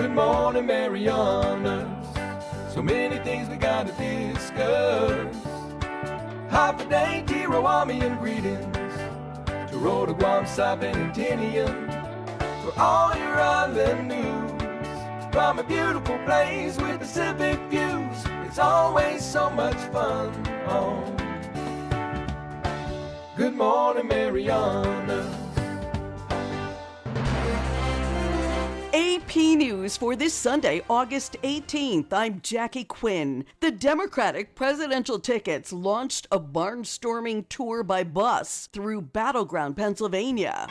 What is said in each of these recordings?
Good morning, Marianas. So many things we gotta discuss. Happy day, Tiro, and greetings to Rhoda, Guam, Saipan, and Tinian. For all your island news, from a beautiful place with Pacific views, it's always so much fun. Oh, good morning, Marianas. AP News for this Sunday, August 18th. I'm Jackie Quinn. The Democratic presidential tickets launched a barnstorming tour by bus through Battleground, Pennsylvania.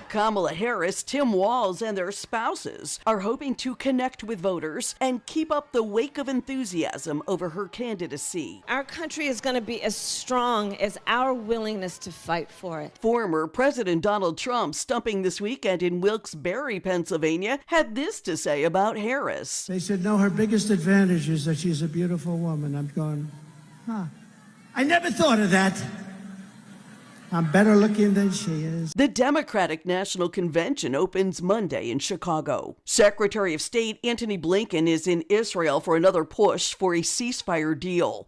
Kamala Harris, Tim Walz, and their spouses are hoping to connect with voters and keep up the wake of enthusiasm over her candidacy. Our country is going to be as strong as our willingness to fight for it. Former President Donald Trump, stumping this weekend in Wilkes-Barre, Pennsylvania, had this to say about Harris. They said, no, her biggest advantage is that she's a beautiful woman. I'm going, I never thought of that. I'm better looking than she is. The Democratic National Convention opens Monday in Chicago. Secretary of State Antony Blinken is in Israel for another push for a ceasefire deal.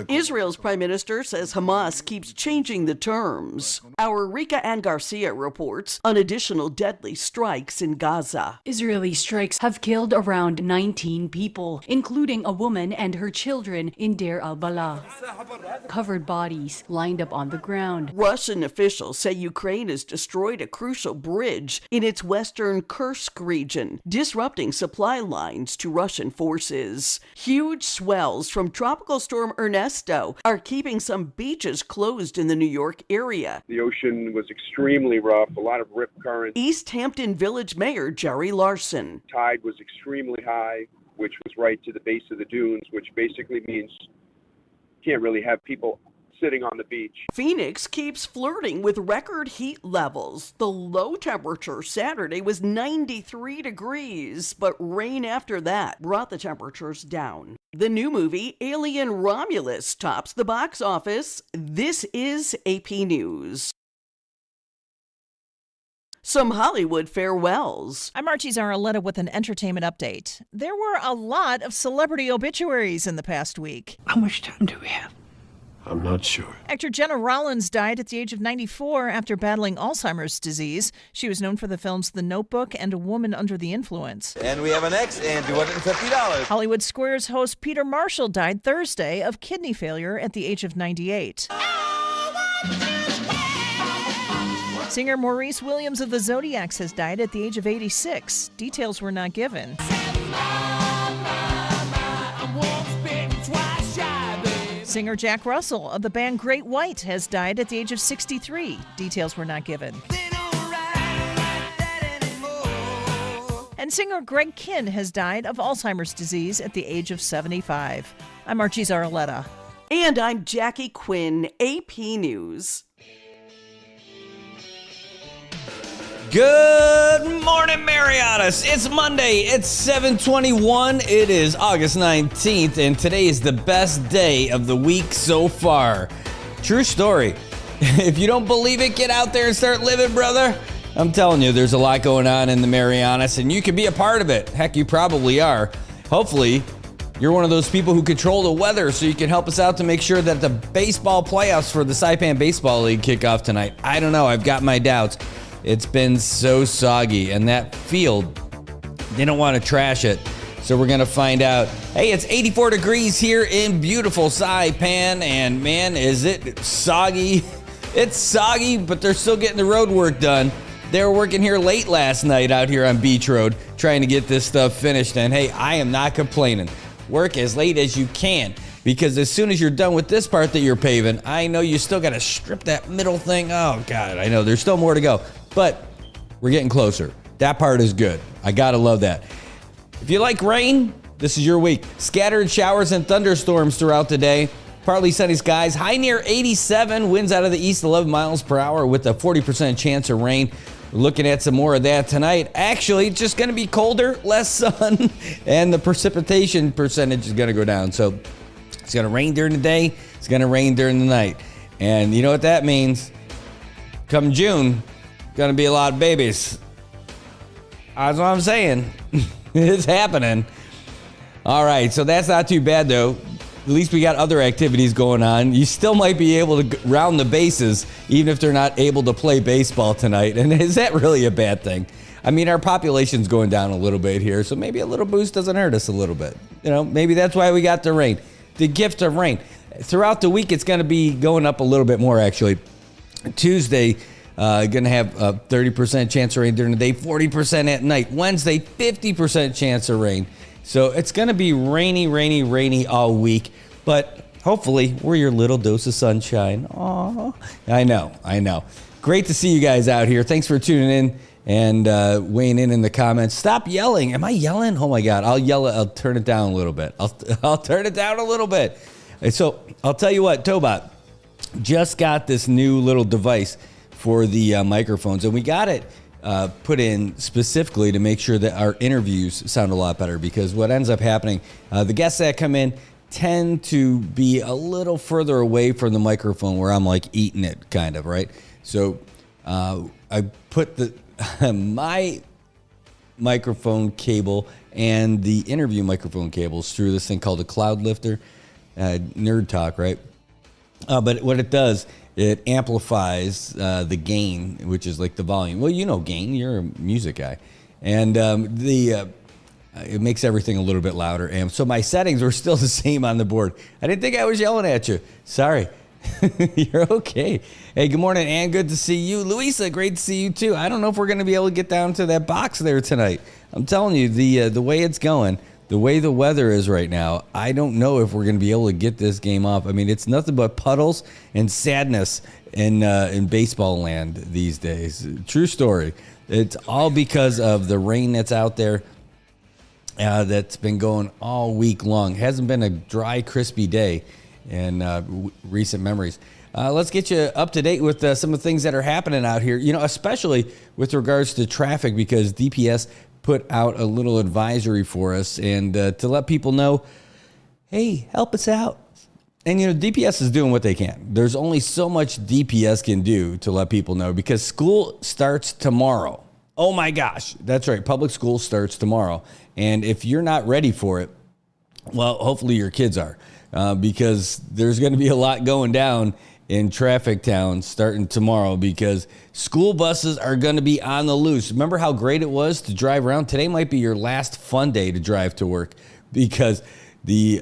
Israel's prime minister says Hamas keeps changing the terms. Our Rika Ann Garcia reports on additional deadly strikes in Gaza. Israeli strikes have killed around 19 people, including a woman and her children in Deir al-Balah. Covered bodies lined up on the ground. Russian officials say Ukraine has destroyed a crucial bridge in its western Kursk region, disrupting supply lines to Russian forces. Huge swells from Tropical Storm Ernesto are keeping some beaches closed in the New York area. The ocean was extremely rough, a lot of rip currents. East Hampton Village Mayor Jerry Larson. Tide was extremely high, which was right to the base of the dunes, which basically means you can't really have people sitting on the beach. Phoenix keeps flirting with record heat levels. The low temperature Saturday was 93 degrees, but rain after that brought the temperatures down. The new movie Alien Romulus tops the box office. This is AP News. Some Hollywood farewells. I'm Archie Zaraletta with an entertainment update. There were a lot of celebrity obituaries in the past week. How much time do we have? I'm not sure. Actor Jenna Rollins died at the age of 94 after battling Alzheimer's disease. She was known for the films The Notebook and A Woman Under the Influence. And we have an X and $250. Hollywood Squares host Peter Marshall died Thursday of kidney failure at the age of 98. Singer Maurice Williams of the Zodiacs has died at the age of 86. Details were not given. Singer Jack Russell of the band Great White has died at the age of 63. Details were not given. And singer Greg Kihn has died of Alzheimer's disease at the age of 75. I'm Archie Zaraletta. And I'm Jackie Quinn, AP News. Good morning, Marianas. It's Monday. It's 7:21. It is August 19th, and today is the best day of the week so far. True story. If you don't believe it, get out there and start living, brother. I'm telling you, there's a lot going on in the Marianas, and you can be a part of it. Heck, you probably are. Hopefully, you're one of those people who control the weather, so you can help us out to make sure that the baseball playoffs for the Saipan Baseball League kick off tonight. I don't know. I've got my doubts. It's been so soggy, and that field, they don't want to trash it. So we're going to find out. Hey, it's 84 degrees here in beautiful Saipan, and man, is it soggy. It's soggy, but they're still getting the road work done. They were working here late last night out here on Beach Road, trying to get this stuff finished, and hey, I am not complaining. Work as late as you can, because as soon as you're done with this part that you're paving, I know you still got to strip that middle thing. Oh, God, I know there's still more to go. But we're getting closer. That part is good. I gotta love that. If you like rain, this is your week. Scattered showers and thunderstorms throughout the day. Partly sunny skies. High near 87. Winds out of the east 11 miles per hour with a 40% chance of rain. We're looking at some more of that tonight. Actually, just going to be colder, less sun, and the precipitation percentage is going to go down. So it's going to rain during the day. It's going to rain during the night. And you know what that means? Come June, going to be a lot of babies. That's what I'm saying. It's happening. All right, so that's not too bad, though. At least we got other activities going on. You still might be able to round the bases, even if they're not able to play baseball tonight. And is that really a bad thing? I mean, our population's going down a little bit here, so maybe a little boost doesn't hurt us a little bit. You know, maybe that's why we got the rain, the gift of rain. Throughout the week, it's going to be going up a little bit more, actually. Tuesday, going to have a 30% chance of rain during the day, 40% at night. Wednesday, 50% chance of rain. So it's going to be rainy all week. But hopefully, we're your little dose of sunshine. Aw, I know. Great to see you guys out here. Thanks for tuning in and weighing in the comments. Stop yelling. Am I yelling? Oh, my God. I'll turn it down a little bit. I'll turn it down a little bit. So I'll tell you what, Tobot just got this new little device for the microphones, and we got it put in specifically to make sure that our interviews sound a lot better, because what ends up happening, the guests that come in tend to be a little further away from the microphone where I'm like eating it, kind of, right? So I put my microphone cable and the interview microphone cables through this thing called a cloud lifter. Nerd talk, right? But what it does, it amplifies the gain, which is like the volume. Well, you know gain. You're a music guy. And it makes everything a little bit louder. And so my settings were still the same on the board. I didn't think I was yelling at you. Sorry. You're okay. Hey, good morning, Ann. Good to see you. Louisa, great to see you, too. I don't know if we're going to be able to get down to that box there tonight. I'm telling you, the way it's going, the way the weather is right now, I don't know if we're going to be able to get this game off. I mean, it's nothing but puddles and sadness in baseball land these days. True story. It's all because of the rain that's out there that's been going all week long. Hasn't been a dry, crispy day in recent memories. Let's get you up to date with some of the things that are happening out here, you know, especially with regards to traffic, because DPS put out a little advisory for us and to let people know, hey, help us out. And, you know, DPS is doing what they can. There's only so much DPS can do to let people know, because school starts tomorrow. Oh, my gosh. That's right. Public school starts tomorrow. And if you're not ready for it, well, hopefully your kids are, because there's going to be a lot going down in Traffic Town starting tomorrow, because school buses are going to be on the loose. Remember how great it was to drive around? Today might be your last fun day to drive to work, because the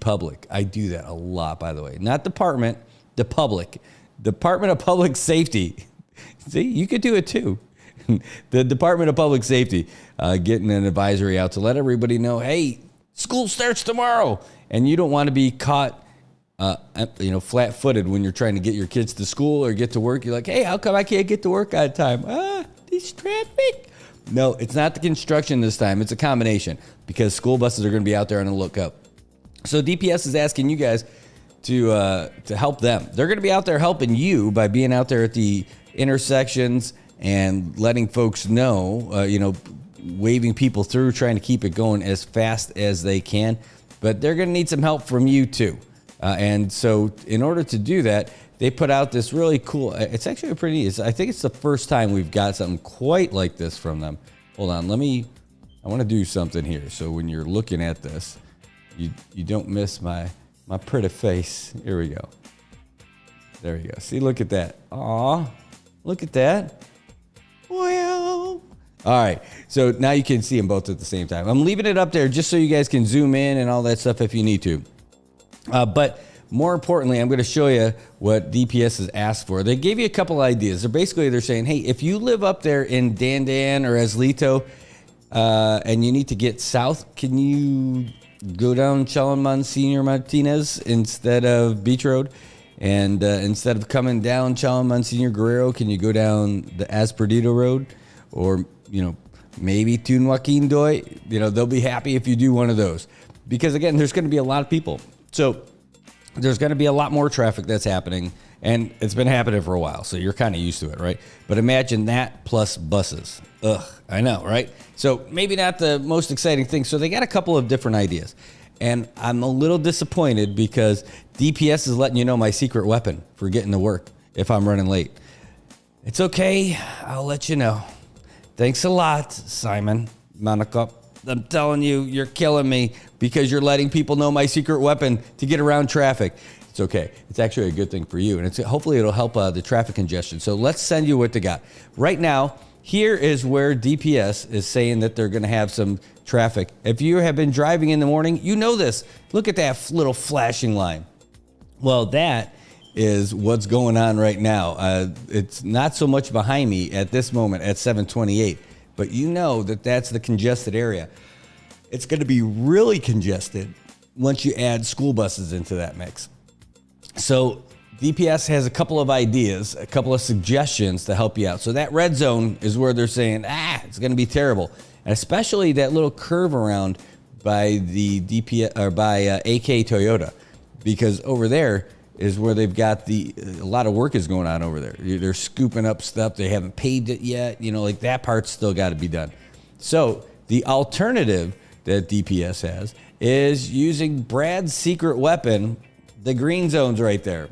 public, I do that a lot, by the way, not department, the public, Department of Public Safety. See, you could do it too. The Department of Public Safety getting an advisory out to let everybody know, hey, school starts tomorrow, and you don't want to be caught flat-footed when you're trying to get your kids to school or get to work. You're like, hey, how come I can't get to work on time? This traffic. No, it's not the construction this time. It's a combination, because school buses are going to be out there on the lookout. So DPS is asking you guys to help them. They're going to be out there helping you by being out there at the intersections and letting folks know, waving people through, trying to keep it going as fast as they can. But they're going to need some help from you, too. And so in order to do that, they put out this really cool, it's actually a pretty, I think it's the first time we've got something quite like this from them. Hold on, I want to do something here. So when you're looking at this, you don't miss my pretty face. Here we go. There you go. See, look at that. Aw, look at that. Well, all right. So now you can see them both at the same time. I'm leaving it up there just so you guys can zoom in and all that stuff if you need to. But more importantly, I'm going to show you what DPS has asked for. They gave you a couple ideas. They're saying, hey, if you live up there in Dandan or Aslito and you need to get south, can you go down Chalaman Martinez instead of Beach Road? And instead of coming down Chalaman Guerrero, can you go down the Asperdido Road? Or, maybe Tun Joaquin Doy? They'll be happy if you do one of those. Because, again, there's going to be a lot of people. So there's going to be a lot more traffic that's happening, and it's been happening for a while, so you're kind of used to it, right? But imagine that plus buses. Ugh, I know, right? So maybe not the most exciting thing. So they got a couple of different ideas, and I'm a little disappointed because DPS is letting you know my secret weapon for getting to work if I'm running late. It's okay. I'll let you know. Thanks a lot, Simon Monaco. I'm telling you, you're killing me because you're letting people know my secret weapon to get around traffic. It's okay. It's actually a good thing for you, and hopefully it'll help the traffic congestion. So let's send you what they got. Right now, here is where DPS is saying that they're going to have some traffic. If you have been driving in the morning, you know this. Look at that little flashing line. Well, that is what's going on right now. It's not so much behind me at this moment at 7:28, but you know that that's the congested area. It's going to be really congested once you add school buses into that mix. So DPS has a couple of ideas, a couple of suggestions to help you out. So that red zone is where they're saying, it's going to be terrible. And especially that little curve around by the DPS or by AK Toyota, because over there is where they've got a lot of work is going on over there. They're scooping up stuff. They haven't paved it yet. Like that part's still got to be done. So the alternative that DPS has is using Brad's secret weapon, the green zones right there.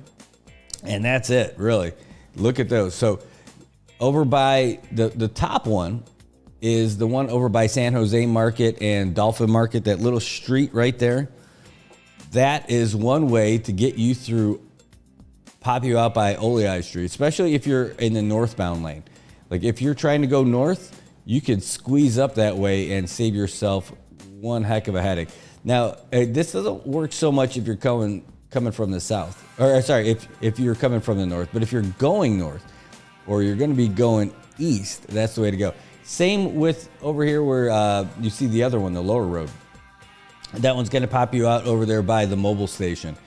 And that's it, really. Look at those. So over by the top one is the one over by San Jose Market and Dolphin Market, that little street right there. That is one way to get you through, pop you out by Olei Street, especially if you're in the northbound lane. Like if you're trying to go north, you could squeeze up that way and save yourself one heck of a headache. Now, this doesn't work so much if you're coming from the south, or sorry, if you're coming from the north, but if you're going north or you're going to be going east, that's the way to go. Same with over here where you see the other one, the lower road. That one's going to pop you out over there by the mobile station.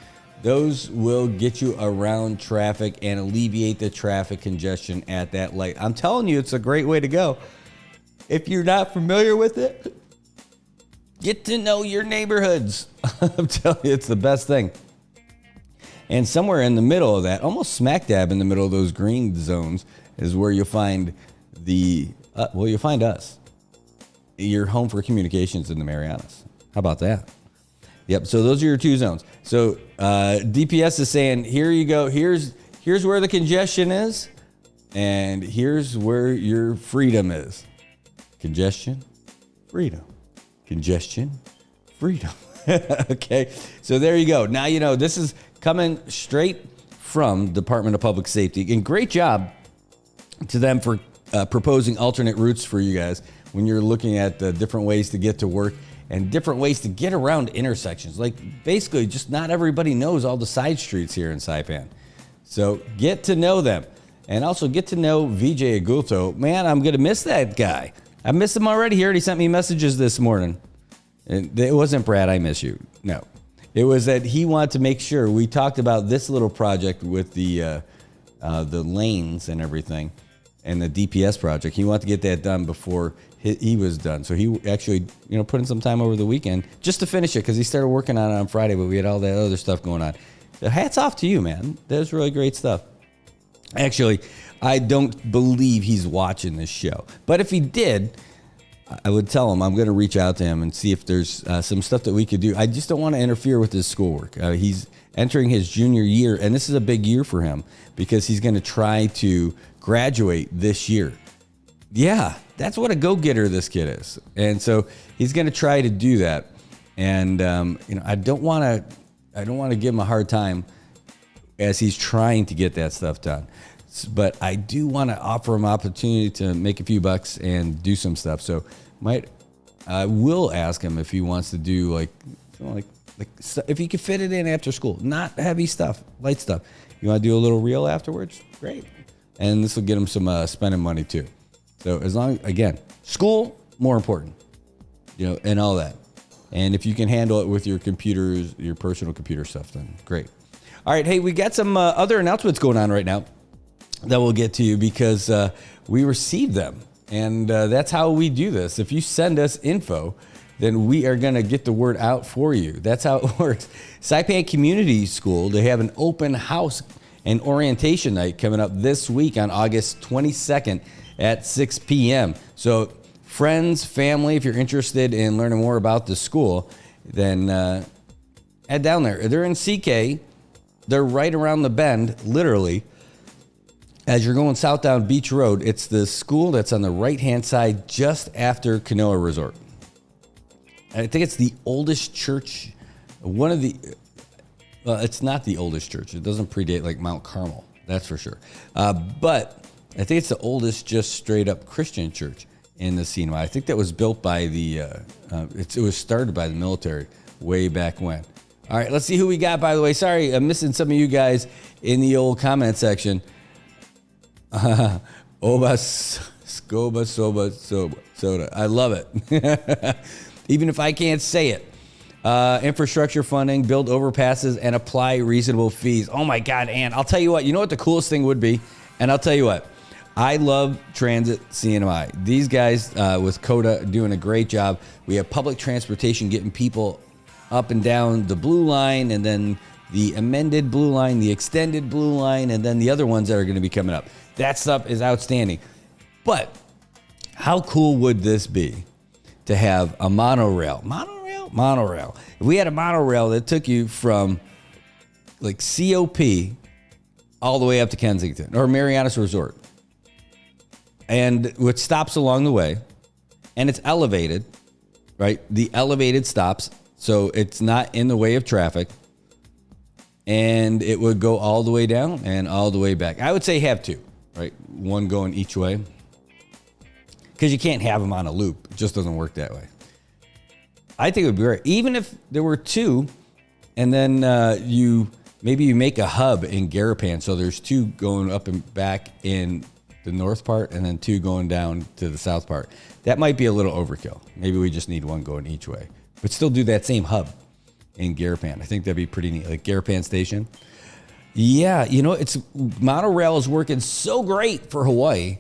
Those will get you around traffic and alleviate the traffic congestion at that light. I'm telling you, it's a great way to go. If you're not familiar with it, get to know your neighborhoods. I'm telling you, it's the best thing. And somewhere in the middle of that, almost smack dab in the middle of those green zones, is where you'll find you'll find us. Your home for communications in the Marianas. How about that? Yep. So those are your two zones. So DPS is saying, here you go. Here's where the congestion is, and here's where your freedom is. Congestion, freedom. Congestion, freedom. Okay. So there you go. Now you know this is coming straight from Department of Public Safety. And great job to them for proposing alternate routes for you guys when you're looking at different ways to get to work and different ways to get around intersections. Like basically just not everybody knows all the side streets here in Saipan. So get to know them. And also get to know Vijay Agulto. Man, I'm going to miss that guy. I miss him already. He already sent me messages this morning. And it wasn't Brad, I miss you. No. It was that he wanted to make sure we talked about this little project with the lanes and everything and the DPS project. He wanted to get that done before he was done. So he actually, put in some time over the weekend just to finish it because he started working on it on Friday, but we had all that other stuff going on. So hats off to you, man. That was really great stuff. Actually, I don't believe he's watching this show. But if he did, I would tell him I'm going to reach out to him and see if there's some stuff that we could do. I just don't want to interfere with his schoolwork. He's entering his junior year, and this is a big year for him because he's going to try to graduate this year. Yeah, that's what a go-getter this kid is. And so he's going to try to do that. And I don't want to give him a hard time as he's trying to get that stuff done. But I do want to offer him opportunity to make a few bucks and do some stuff. So I will ask him if he wants to do like if he could fit it in after school, not heavy stuff, light stuff. You want to do a little reel afterwards? Great. And this will get him some spending money too. So as long, again, school, more important, and all that. And if you can handle it with your computers, your personal computer stuff, then great. All right. Hey, we got some other announcements going on right now that we'll get to you because we received them. And that's how we do this. If you send us info, then we are going to get the word out for you. That's how it works. Saipan Community School, they have an open house and orientation night coming up this week on August 22nd at 6 p.m. So friends, family, if you're interested in learning more about the school, then head down there. They're in CK. They're right around the bend, literally. as you're going south down Beach Road, it's the school that's on the right-hand side just after Canoa Resort. And I think it's the oldest church, one of the, it's not the oldest church. It doesn't predate like Mount Carmel, that's for sure. But I think it's the oldest just straight up Christian church in the scene. I think that was built by the, it was started by the military way back when. All right, let's see who we got, by the way. Sorry, I'm missing some of you guys in the old comment section. Oba, scoba, soda. I love it. Even if I can't say it. Infrastructure funding, build overpasses, and apply reasonable fees. Oh my God, Ann, I'll tell you what. You know what the coolest thing would be? And I'll tell you what. I love Transit CNMI. These guys with CODA doing a great job. We have public transportation getting people up and down the blue line, and then the amended blue line, the extended blue line, and then the other ones that are going to be coming up. That stuff is outstanding. But how cool would this be to have a monorail? Monorail. If we had a monorail that took you from like COP all the way up to Kensington or Marianas Resort, and with stops along the way, and it's elevated, right? The elevated stops, so it's not in the way of traffic, and it would go all the way down and all the way back. I would say have two, right? One going each way, because you can't have them on a loop. It just doesn't work that way. I think it would be great. Even if there were two, and then maybe you make a hub in Garapan, so there's two going up and back in the north part, and then two going down to the south part. That might be a little overkill. Maybe we just need one going each way, but still do that same hub in Garapan. I think that'd be pretty neat, like Garapan Station. Yeah, you know, it's monorail is working so great for Hawaii.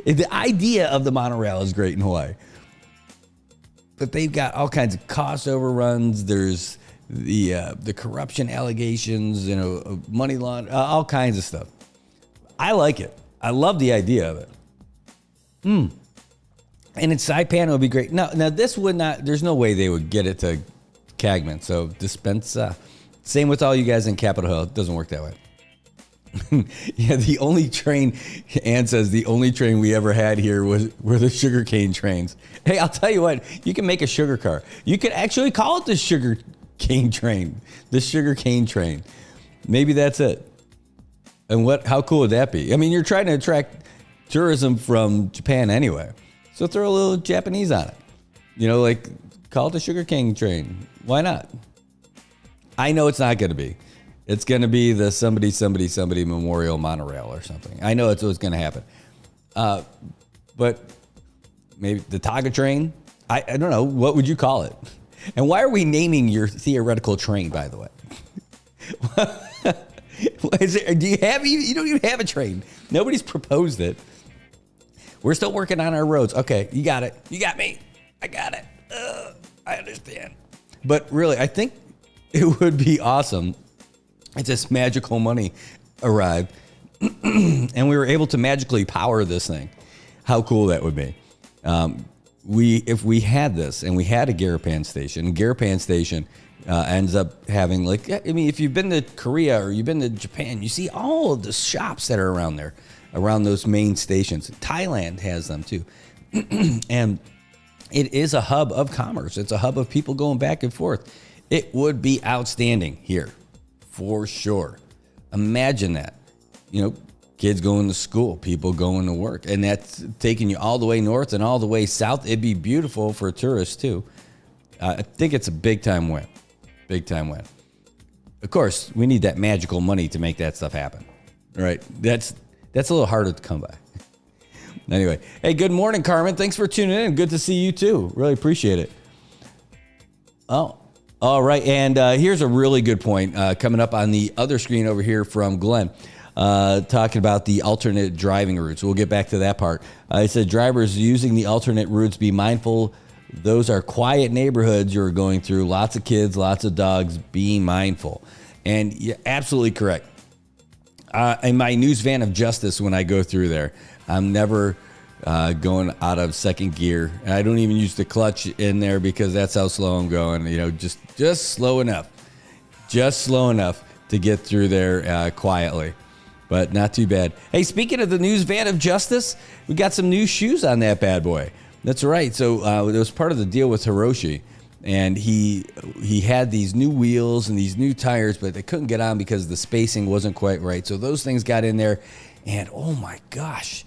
The idea of the monorail is great in Hawaii, but they've got all kinds of cost overruns. There's the corruption allegations, you know, money laundering, all kinds of stuff. I like it. I love the idea of it. And in Saipan, it would be great. Now this would not, there's no way they would get it to Cagman. So dispensa. Same with all you guys in Capitol Hill. It doesn't work that way. Yeah, the only train, Ann says, the only train we ever had here were the sugarcane trains. Hey, I'll tell you what, you can make a sugar car. You could actually call it the sugarcane train. The sugarcane train. Maybe that's it. And how cool would that be? I mean, you're trying to attract tourism from Japan anyway. So throw a little Japanese on it. You know, like call it the sugarcane train. Why not? I know it's not going to be. It's going to be the somebody memorial monorail or something. I know that's what's going to happen. But maybe the Taga train? I don't know. What would you call it? And why are we naming your theoretical train, by the way? You don't even have a train. Nobody's proposed it. We're still working on our roads. Okay, you got it. You got me. I got it. I understand. But really, I think it would be awesome if this magical money arrived and we were able to magically power this thing. How cool that would be. If we had this and we had a Garapan station, ends up having, like, I mean, if you've been to Korea or you've been to Japan, you see all of the shops that are around there, around those main stations. Thailand has them too. And it is a hub of commerce. It's a hub of people going back and forth. It would be outstanding here for sure. Imagine that, you know, kids going to school, people going to work, and that's taking you all the way north and all the way south. It'd be beautiful for tourists too. I think it's a big time win. Big time win. Of course, we need that magical money to make that stuff happen. Right? That's a little harder to come by. Anyway, hey, good morning, Carmen. Thanks for tuning in. Good to see you too. Really appreciate it. Oh, all right. And here's a really good point coming up on the other screen over here from Glenn, talking about the alternate driving routes. We'll get back to that part. It said drivers using the alternate routes, be mindful. Those are quiet neighborhoods you're going through. Lots of kids, lots of dogs. Be mindful. And you're absolutely correct. In my news van of justice, when I go through there, I'm never going out of second gear. And I don't even use the clutch in there because that's how slow I'm going. You know, just slow enough. Just slow enough to get through there quietly. but not too bad. Hey, speaking of the news van of justice, we got some new shoes on that bad boy. That's right. So it was part of the deal with Hiroshi, and he had these new wheels and these new tires, but they couldn't get on because the spacing wasn't quite right. So those things got in there, and oh my gosh,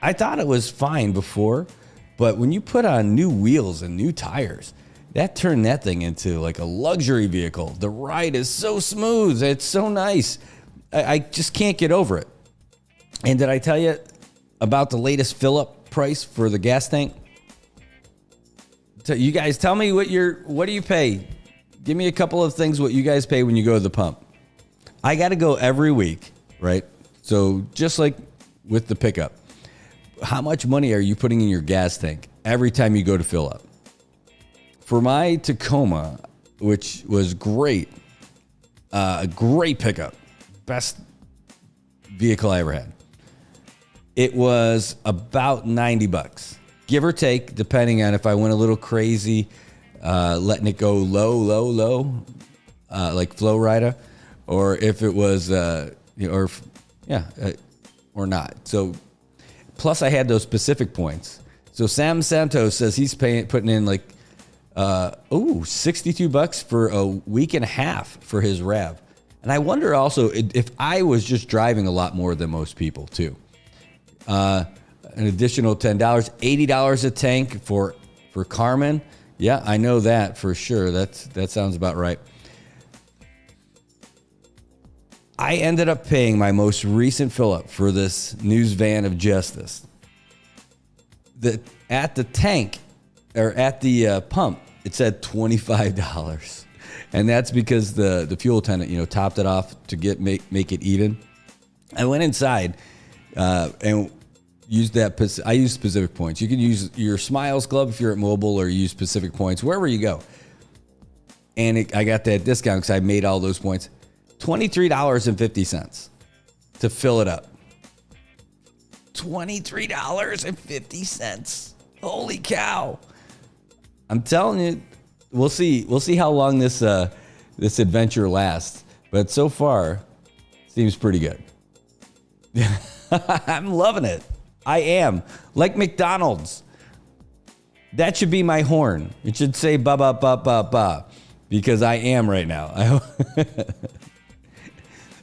I thought it was fine before, but when you put on new wheels and new tires, that turned that thing into like a luxury vehicle. The ride is so smooth. It's so nice. I just can't get over it. And did I tell you about the latest fill-up price for the gas tank? So you guys tell me what do you pay? Give me a couple of things what you guys pay when you go to the pump. I got to go every week, right? So just like with the pickup, how much money are you putting in your gas tank every time you go to fill up? For my Tacoma, which was great, a great pickup, best vehicle I ever had, it was about $90, give or take, depending on if I went a little crazy, letting it go low, like Flow Rida, or if it was, or not. So, plus I had those specific points. So Sam Santos says he's putting in like, $62 for a week and a half for his RAV. And I wonder also if I was just driving a lot more than most people too. An additional $10, $80 a tank for Carmen. Yeah, I know that for sure. That sounds about right. I ended up paying my most recent fill up for this news van of justice. At the tank or at the pump, it said $25. And that's because the fuel attendant, topped it off to make it even. I went inside and used that. I used Pacific Points. You can use your Smiles Club if you're at Mobile, or use Pacific Points wherever you go. And I got that discount because I made all those points. $23.50 to fill it up. $23.50. Holy cow! I'm telling you. We'll see how long this adventure lasts, but so far, seems pretty good. I'm loving it. I am. Like McDonald's. That should be my horn. It should say ba ba ba ba ba, because I am right now.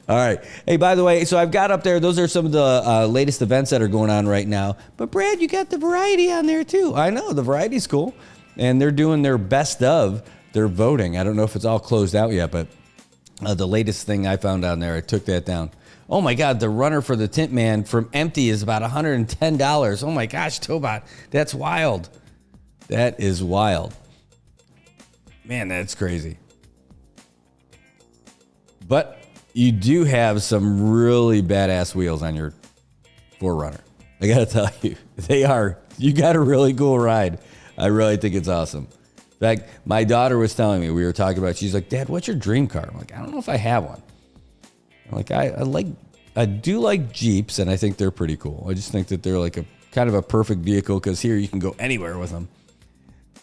All right. Hey, by the way, so I've got up there, those are some of the latest events that are going on right now. But Brad, you got the variety on there too. I know, the variety's cool. And they're doing their best of their voting. I don't know if it's all closed out yet, but the latest thing I found on there, I took that down. Oh my God, the runner for the Tint Man from Empty is about $110. Oh my gosh, Tobot, that's wild. That is wild. Man, that's crazy. But you do have some really badass wheels on your 4Runner. I gotta tell you, you got a really cool ride. I really think it's awesome. In fact, my daughter was telling me, we were talking about, she's like, Dad, what's your dream car? I'm like, I don't know if I have one. I'm like, I do like Jeeps, and I think they're pretty cool. I just think that they're like a kind of a perfect vehicle, because here you can go anywhere with them.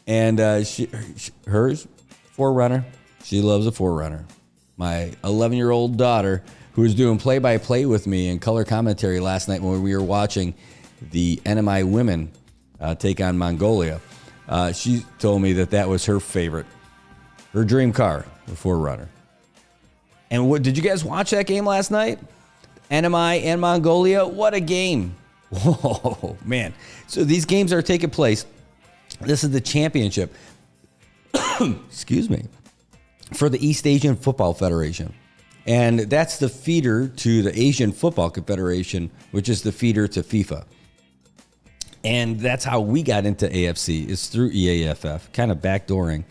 And hers, 4Runner, she loves a 4Runner. My 11-year-old daughter, who was doing play-by-play with me and color commentary last night when we were watching the NMI women take on Mongolia, she told me that was her favorite, her dream car, the 4Runner. And what did you guys watch that game last night? NMI and Mongolia, what a game! Whoa, man! So these games are taking place. This is the championship. Excuse me, for the East Asian Football Federation, and that's the feeder to the Asian Football Confederation, which is the feeder to FIFA. And that's how we got into AFC, is through EAFF, kind of backdooring.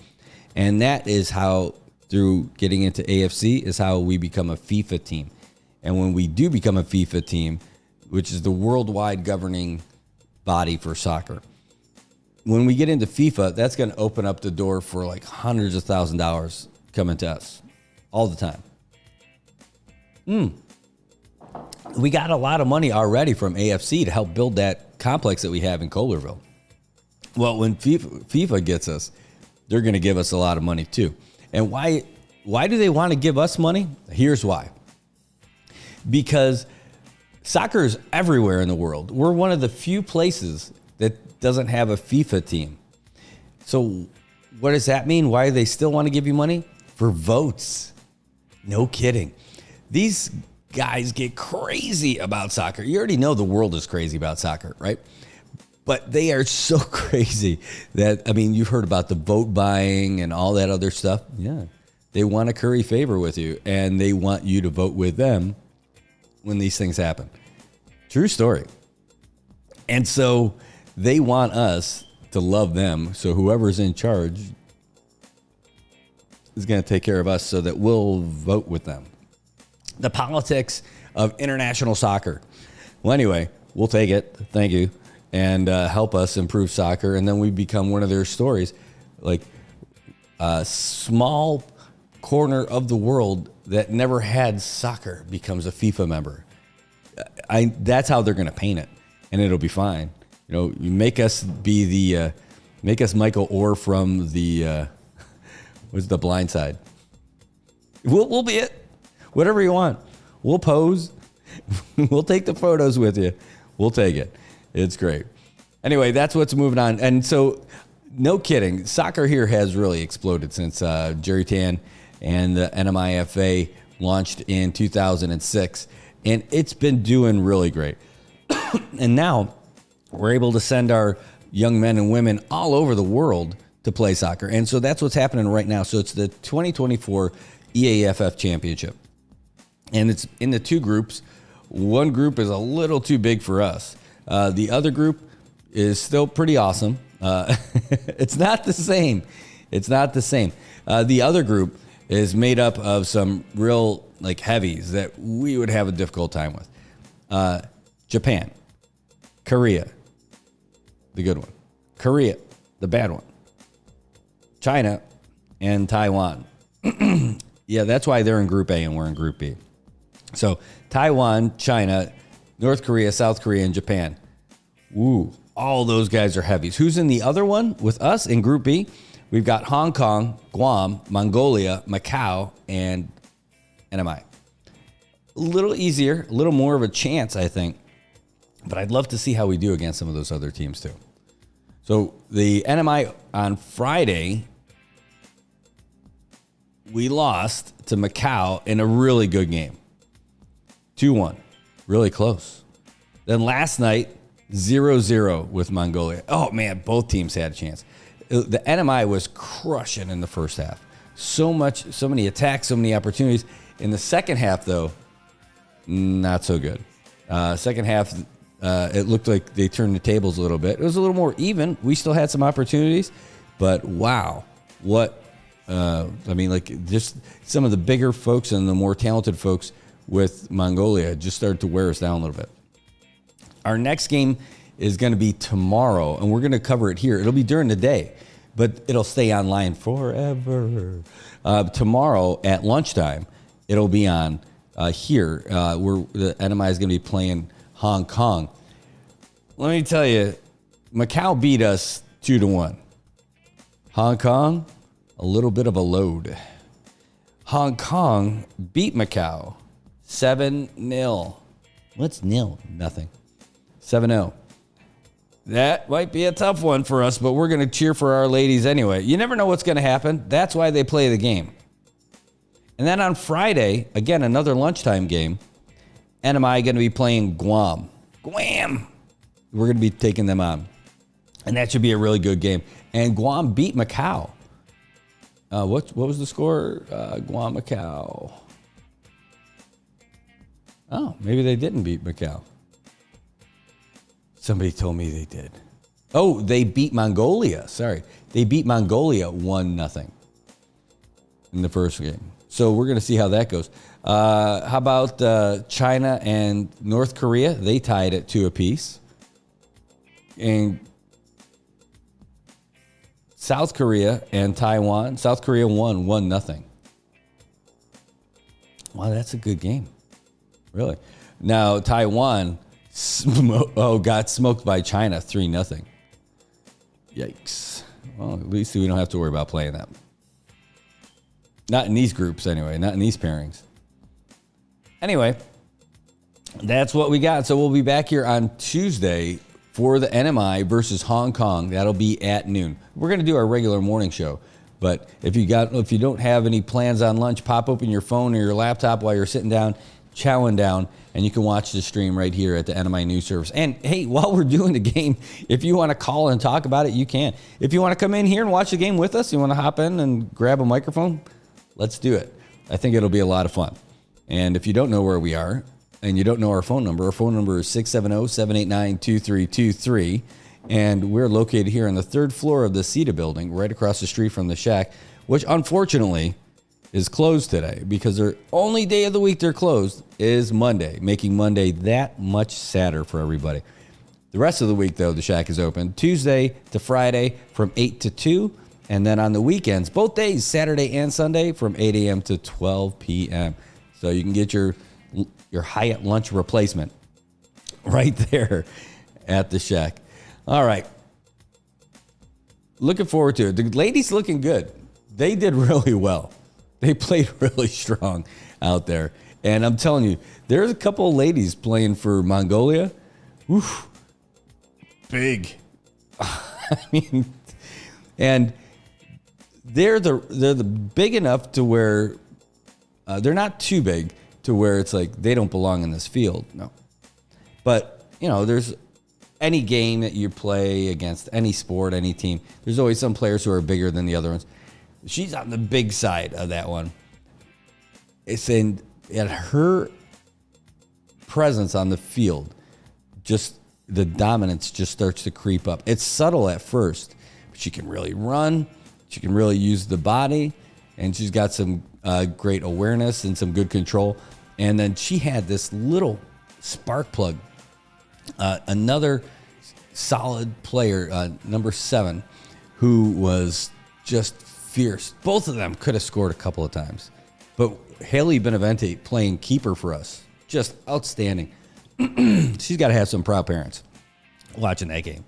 And that is how, through getting into AFC, is how we become a FIFA team. And when we do become a FIFA team, which is the worldwide governing body for soccer, when we get into FIFA, that's going to open up the door for like hundreds of $1,000s coming to us all the time. We got a lot of money already from AFC to help build that complex that we have in Kohlerville. Well, when FIFA gets us, they're going to give us a lot of money too. And why do they want to give us money? Here's why. Because Soccer is everywhere in the world. We're one of the few places that doesn't have a FIFA team. So what does that mean? Why do they still want to give you money? For votes. No kidding. These guys get crazy about soccer. You already know the world is crazy about soccer, right? But they are so crazy that, I mean, you've heard about the vote buying and all that other stuff. Yeah. They want to curry favor with you, and they want you to vote with them when these things happen. True story. And so they want us to love them. So whoever's in charge is going to take care of us so that we'll vote with them. The politics of international soccer. Well, anyway, we'll take it. Thank you. And help us improve soccer. And then we become one of their stories. Like a small corner of the world that never had soccer becomes a FIFA member. That's how they're going to paint it. And it'll be fine. You know, you make us be make us Michael Orr from the, what's the Blind Side? We'll be it. Whatever you want. We'll pose. We'll take the photos with you. We'll take it. It's great. Anyway, that's what's moving on. And so, no kidding, soccer here has really exploded since Jerry Tan and the NMIFA launched in 2006. And it's been doing really great. And now we're able to send our young men and women all over the world to play soccer. And so that's what's happening right now. So it's the 2024 EAFF Championship. And it's in the two groups. One group is a little too big for us. The other group is still pretty awesome. It's not the same. It's not the same. The other group is made up of some real like heavies that we would have a difficult time with. Japan, Korea, the good one. Korea, the bad one. China, and Taiwan. Yeah, that's why they're in Group A and we're in Group B. So Taiwan, China, North Korea, South Korea, and Japan. Ooh, all those guys are heavies. Who's in the other one with us in Group B? We've got Hong Kong, Guam, Mongolia, Macau, and NMI. A little easier, a little more of a chance, I think. But I'd love to see how we do against some of those other teams too. So the NMI on Friday, we lost to Macau in a really good game. 2-1. Really close. Then last night, 0-0 with Mongolia. Oh, man, both teams had a chance. The NMI was crushing in the first half. So many attacks, so many opportunities. In the second half, though, not so good. Second half, it looked like they turned the tables a little bit. It was a little more even. We still had some opportunities, but wow, what just some of the bigger folks and the more talented folks with Mongolia just started to wear us down a little bit. Our next game is going to be tomorrow, and we're going to cover it here. It'll be during the day, but it'll stay online forever. Tomorrow at lunchtime, it'll be on here, where the NMI is going to be playing Hong Kong. Let me tell you, Macau beat us 2-1. Hong Kong, a little bit of a load. Hong Kong beat Macau 7-0. What's nil? Nothing. 7-0. That might be a tough one for us, but we're going to cheer for our ladies anyway. You never know what's going to happen. That's why they play the game. And then on Friday, again, another lunchtime game, NMI going to be playing Guam. Guam! We're going to be taking them on. And that should be a really good game. And Guam beat Macau. What was the score? Guam, Macau. Oh, maybe they didn't beat Macau. Somebody told me they did. Oh, they beat Mongolia. Sorry. They beat Mongolia 1-0 in the first game. So we're going to see how that goes. How about China and North Korea? They tied at 2 apiece. And South Korea and Taiwan. South Korea won 1-0. Wow, that's a good game. Really. Now, Taiwan got smoked by China 3-0. Yikes. Well, at least we don't have to worry about playing that. Not in these groups, anyway. Not in these pairings. Anyway, That's what we got. So we'll be back here on Tuesday for the NMI versus Hong Kong. That'll be at noon. We're going to do our regular morning show. But if you don't have any plans on lunch, pop open your phone or your laptop while you're sitting down, chowing down, and you can watch the stream right here at the NMI News Service. And hey, while we're doing the game, if you want to call and talk about it, you can. If you want to come in here and watch the game with us, you want to hop in and grab a microphone, let's do it. I think it'll be a lot of fun. And if you don't know where we are and you don't know our phone number is 670-789-2323. And we're located here on the third floor of the CETA building, right across the street from the Shack, which unfortunately is closed today because their only day of the week they're closed is Monday, making Monday that much sadder for everybody. The rest of the week, though, the Shack is open Tuesday to Friday from 8 to 2. And then on the weekends, both days, Saturday and Sunday, from 8 a.m. to 12 p.m. So you can get your Hyatt lunch replacement right there at the Shack. All right. Looking forward to it. The ladies looking good. They did really well. They played really strong out there. And I'm telling you, there's a couple of ladies playing for Mongolia. Oof. Big. I mean, and they're the big enough to where they're not too big to where it's like they don't belong in this field. No. But, you know, there's any game that you play against, any sport, any team, there's always some players who are bigger than the other ones. She's on the big side of that one. It's in at her presence on the field, just the dominance just starts to creep up. It's subtle at first, but she can really run. She can really use the body, and she's got some great awareness and some good control. And then she had this little spark plug. Another solid player, number 7, who was just fierce. Both of them could have scored a couple of times. But Haley Benavente playing keeper for us, just outstanding. She's got to have some proud parents watching that game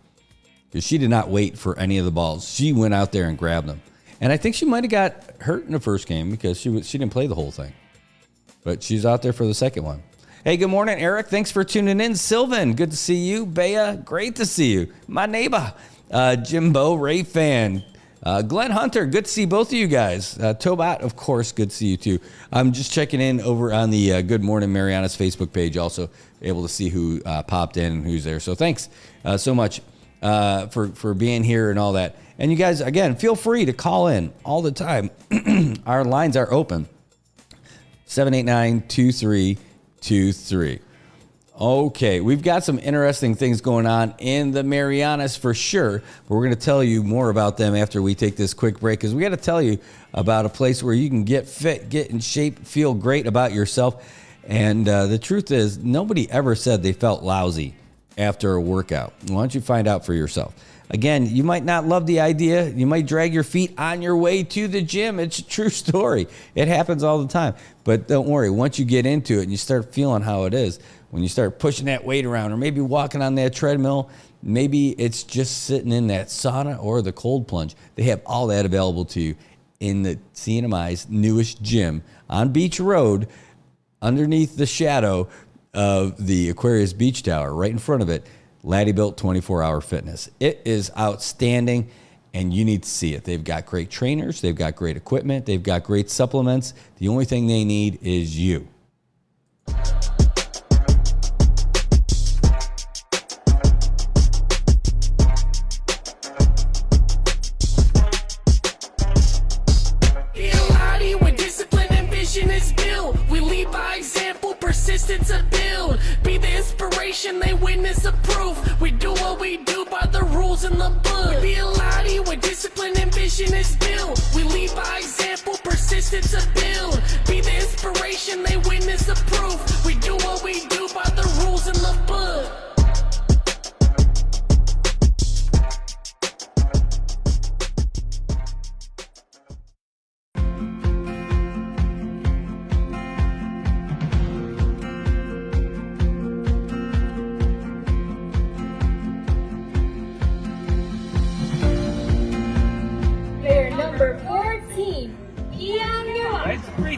because she did not wait for any of the balls. She went out there and grabbed them. And I think she might have got hurt in the first game because she didn't play the whole thing. But she's out there for the second one. Hey, good morning, Eric. Thanks for tuning in. Sylvan, good to see you. Bea, great to see you. My neighbor, Jimbo, Ray fan. Glenn Hunter, good to see both of you guys. Tobat, of course, good to see you too. I'm just checking in over on the Good Morning Marianas Facebook page, also able to see who popped in and who's there. So thanks so much for being here and all that. And you guys, again, feel free to call in all the time. Our lines are open. 789-2323. Okay, we've got some interesting things going on in the Marianas for sure, but we're going to tell you more about them after we take this quick break because we got to tell you about a place where you can get fit, get in shape, feel great about yourself. And the truth is, nobody ever said they felt lousy after a workout. Why don't you find out for yourself? Again, you might not love the idea. You might drag your feet on your way to the gym. It's a true story. It happens all the time. But don't worry. Once you get into it and you start feeling how it is, when you start pushing that weight around or maybe walking on that treadmill, maybe it's just sitting in that sauna or the cold plunge. They have all that available to you in the CNMI's newest gym on Beach Road underneath the shadow of the Aquarius Beach Tower, right in front of it. Laddie Built 24-hour fitness. It is outstanding, and you need to see it. They've got great trainers. They've got great equipment. They've got great supplements. The only thing they need is you. Persistence of build, be the inspiration, they witness the proof. We do what we do by the rules in the book. We be a lottie where discipline and vision is built. We lead by example, persistence of build. Be the inspiration, they witness the proof. We do what we do by the rules in the book.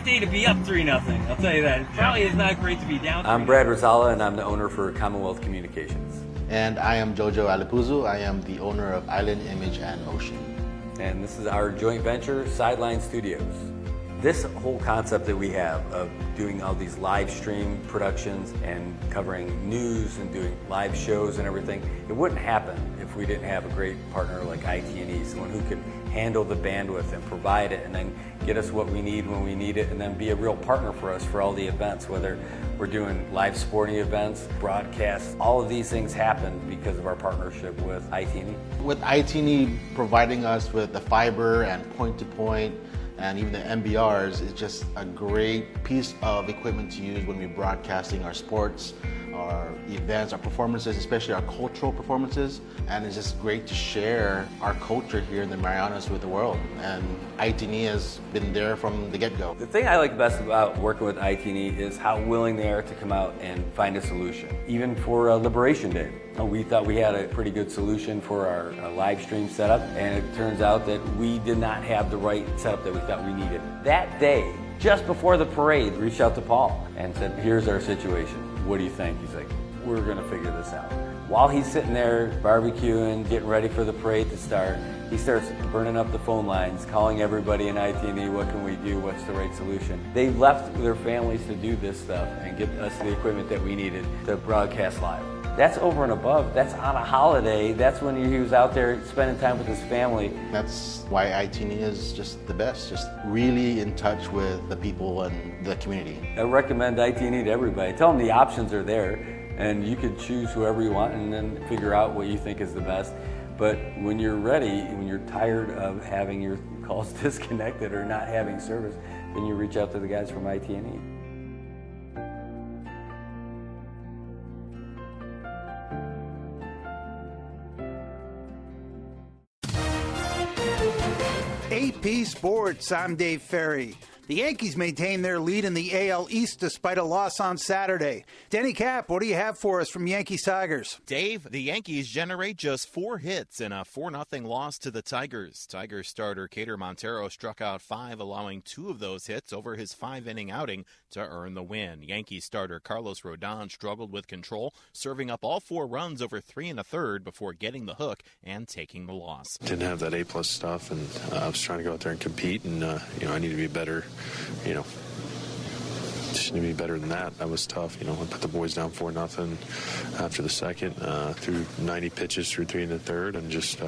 day to be up 3-0. I'll tell you that. It probably is not great to be down 3-0. I'm Brad Rosala, and I'm the owner for Commonwealth Communications. And I am Jojo Alipuzu. I am the owner of Island Image and Motion. And this is our joint venture, Sideline Studios. This whole concept that we have of doing all these live stream productions and covering news and doing live shows and everything, it wouldn't happen if we didn't have a great partner like IT&E, someone who could handle the bandwidth and provide it and then get us what we need when we need it, and then be a real partner for us for all the events, whether we're doing live sporting events, broadcasts. All of these things happen because of our partnership with IT&E. With IT&E providing us with the fiber and point-to-point and even the MBRs, is just a great piece of equipment to use when we're broadcasting our sports, our events, our performances, especially our cultural performances. And it's just great to share our culture here in the Marianas with the world. And IT&E has been there from the get-go. The thing I like best about working with IT&E is how willing they are to come out and find a solution. Even for Liberation Day, we thought we had a pretty good solution for our live stream setup, and it turns out that we did not have the right setup that we thought we needed. That day, just before the parade, reached out to Paul and said, here's our situation. What do you think? He's like, we're gonna figure this out. While he's sitting there barbecuing, getting ready for the parade to start, he starts burning up the phone lines, calling everybody in IT&E, what can we do, what's the right solution? They left their families to do this stuff and get us the equipment that we needed to broadcast live. That's over and above. That's on a holiday. That's when he was out there spending time with his family. That's why IT&E is just the best, just really in touch with the people and the community. I recommend IT&E to everybody. Tell them the options are there, and you can choose whoever you want and then figure out what you think is the best. But when you're ready, when you're tired of having your calls disconnected or not having service, then you reach out to the guys from IT&E. AP Sports, I'm Dave Ferry. The Yankees maintain their lead in the AL East despite a loss on Saturday. Denny Cap, what do you have for us from Yankees Tigers? Dave, the Yankees generate just 4 hits in a 4-0 loss to the Tigers. Tigers starter Cater Montero struck out 5, allowing 2 of those hits over his 5-inning outing to earn the win. Yankees starter Carlos Rodon struggled with control, serving up all 4 runs over 3 1/3 before getting the hook and taking the loss. Didn't have that A+ stuff, and I was trying to go out there and compete, and I need to be better. Just need to be better than that. That was tough. I put the boys down 4-0 after the second, threw 90 pitches through 3 1/3, and just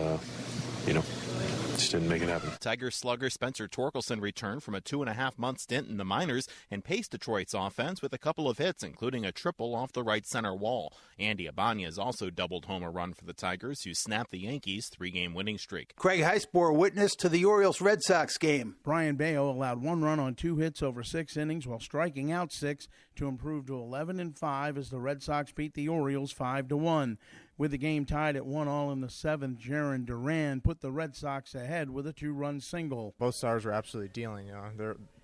didn't make it happen. Tigers slugger Spencer Torkelson returned from a 2.5-month stint in the minors and paced Detroit's offense with a couple of hits, including a triple off the right center wall. Andy Ibanez also doubled home a run for the Tigers, who snapped the Yankees' 3-game winning streak. Craig Heisborough witness to the Orioles-Red Sox game. Brian Bayo allowed 1 run on 2 hits over 6 innings while striking out 6 to improve to 11-5 as the Red Sox beat the Orioles 5-1. With the game tied at 1-1 in the 7th, Jaron Duran put the Red Sox ahead with a 2-run single. Both stars were absolutely dealing.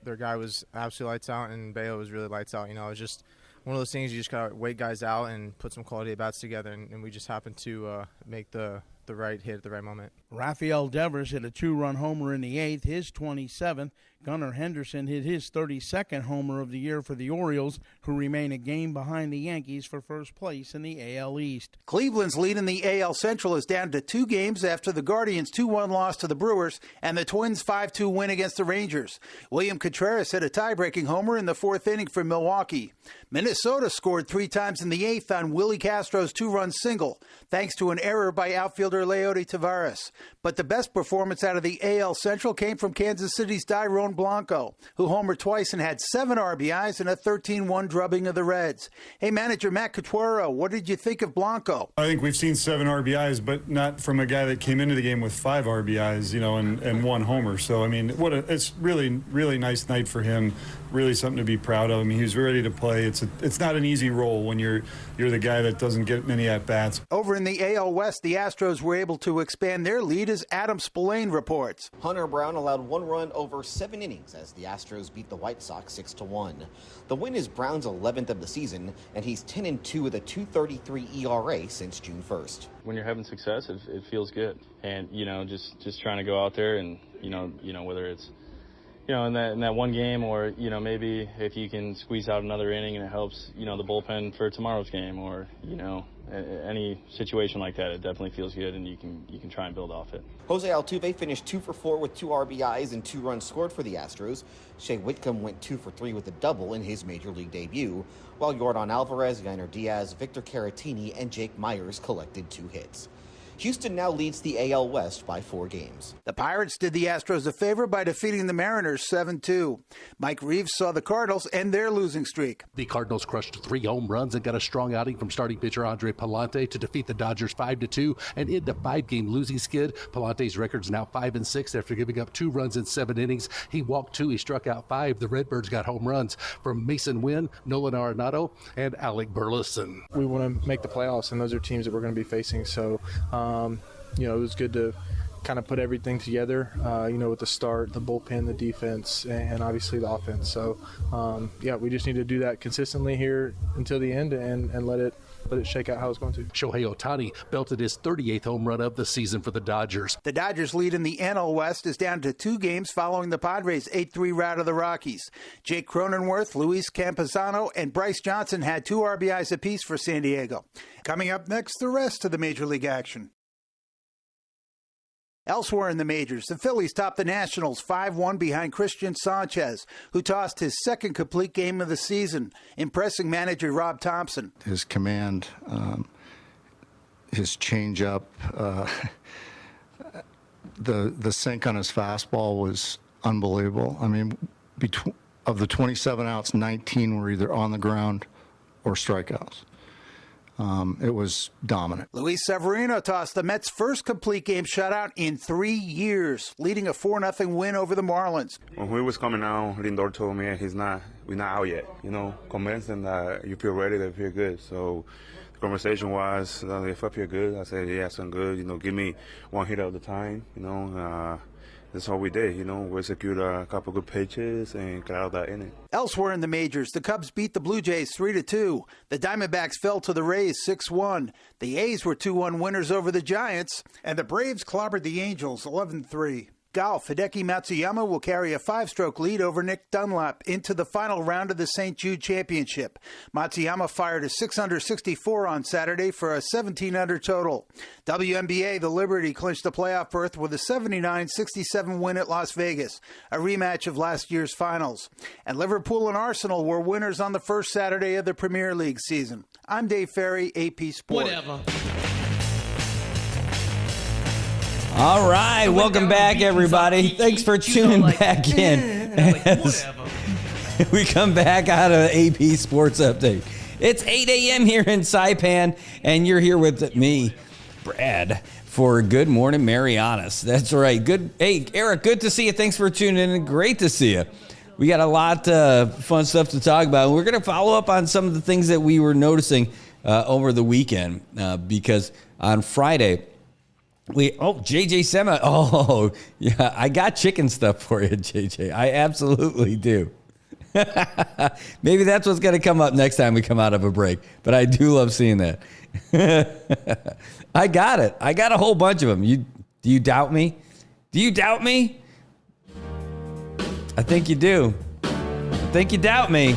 Their guy was absolutely lights out, and Bayo was really lights out. It was just one of those things you just gotta wait guys out and put some quality at bats together, and we just happened to make the right hit at the right moment. Rafael Devers hit a 2-run homer in the 8th, his 27th. Gunnar Henderson hit his 32nd homer of the year for the Orioles, who remain a game behind the Yankees for first place in the AL East. Cleveland's lead in the AL Central is down to 2 games after the Guardians' 2-1 loss to the Brewers and the Twins' 5-2 win against the Rangers. William Contreras hit a tie-breaking homer in the 4th inning for Milwaukee. Minnesota scored 3 times in the 8th on Willie Castro's 2-run single, thanks to an error by outfielder Leody Taveras. But the best performance out of the AL Central came from Kansas City's Dairon Blanco, who homered twice and had 7 RBIs in a 13-1 drubbing of the Reds. Hey, manager Matt Catuero, what did you think of Blanco? I think we've seen 7 RBIs, but not from a guy that came into the game with 5 RBIs, and 1 homer. So, it's really, really nice night for him. Really something to be proud of. He was ready to play. It's not an easy role when you're the guy that doesn't get many at-bats. Over in the AL West, the Astros were able to expand their lead, as Adam Spillane reports. Hunter Brown allowed 1 run over 7 innings as the Astros beat the White Sox 6-1. The win is Brown's 11th of the season, and he's 10-2 with a 2.33 ERA since June 1st. When you're having success, it feels good. And, just trying to go out there and, whether it's in that one game, or, maybe if you can squeeze out another inning and it helps, the bullpen for tomorrow's game, or, any situation like that, it definitely feels good, and you can try and build off it. Jose Altuve finished 2 for 4 with 2 RBIs and 2 runs scored for the Astros. Shea Whitcomb went 2 for 3 with a double in his major league debut, while Yordan Alvarez, Yainer Diaz, Victor Caratini, and Jake Myers collected 2 hits. Houston now leads the AL West by 4 games. The Pirates did the Astros a favor by defeating the Mariners 7-2. Mike Reeves saw the Cardinals end their losing streak. The Cardinals crushed 3 home runs and got a strong outing from starting pitcher Andre Pallante to defeat the Dodgers 5-2 and end a 5-game losing skid. Pallante's record's now 5-6 after giving up 2 runs in 7 innings. He walked 2, he struck out 5. The Redbirds got home runs from Mason Wynn, Nolan Arenado, and Alec Burleson. We want to make the playoffs, and those are teams that we're going to be facing. So, it was good to kind of put everything together, with the start, the bullpen, the defense, and obviously the offense. So, we just need to do that consistently here until the end and let it shake out how it's going to. Shohei Ohtani belted his 38th home run of the season for the Dodgers. The Dodgers' lead in the NL West is down to 2 games following the Padres' 8-3 rout of the Rockies. Jake Cronenworth, Luis Campusano, and Bryce Johnson had 2 RBIs apiece for San Diego. Coming up next, the rest of the Major League action. Elsewhere in the majors, the Phillies topped the Nationals 5-1 behind Christian Sanchez, who tossed his second complete game of the season, impressing manager Rob Thompson. His command, his changeup, the sink on his fastball was unbelievable. I mean, of the 27 outs, 19 were either on the ground or strikeouts. It was dominant. Luis Severino tossed the Mets' first complete game shutout in 3 years, leading a 4-0 win over the Marlins. When we was coming out, Lindor told me we're not out yet. Convinced them that you feel ready, they feel good. So the conversation was, if I feel good, I said, yeah, I'm good. Give me 1 hit at a time. That's all we did. We executed a couple good pitches and got out of that inning. Elsewhere in the majors, the Cubs beat the Blue Jays 3-2. The Diamondbacks fell to the Rays 6-1. The A's were 2-1 winners over the Giants, and the Braves clobbered the Angels 11-3. Golf, Hideki Matsuyama will carry a 5-stroke lead over Nick Dunlap into the final round of the St. Jude Championship. Matsuyama fired a 6-under 64 on Saturday for a 17-under total. WNBA, the Liberty clinched the playoff berth with a 79-67 win at Las Vegas, a rematch of last year's finals. And Liverpool and Arsenal were winners on the first Saturday of the Premier League season. I'm Dave Ferry, AP Sports. Whatever. All right, welcome back, everybody. Thanks for tuning back in. We come back out of AP Sports Update. It's 8 a.m. here in Saipan, and you're here with me, Brad, for Good Morning Marianas. That's right. Good. Hey, Eric, good to see you. Thanks for tuning in. Great to see you. We got a lot of fun stuff to talk about. We're going to follow up on some of the things that we were noticing over the weekend because on Friday, JJ Sema. Oh, yeah, I got chicken stuff for you, JJ. I absolutely do. Maybe that's what's going to come up next time we come out of a break. But I do love seeing that. I got it. I got a whole bunch of them. Do you doubt me? Do you doubt me? I think you do. I think you doubt me.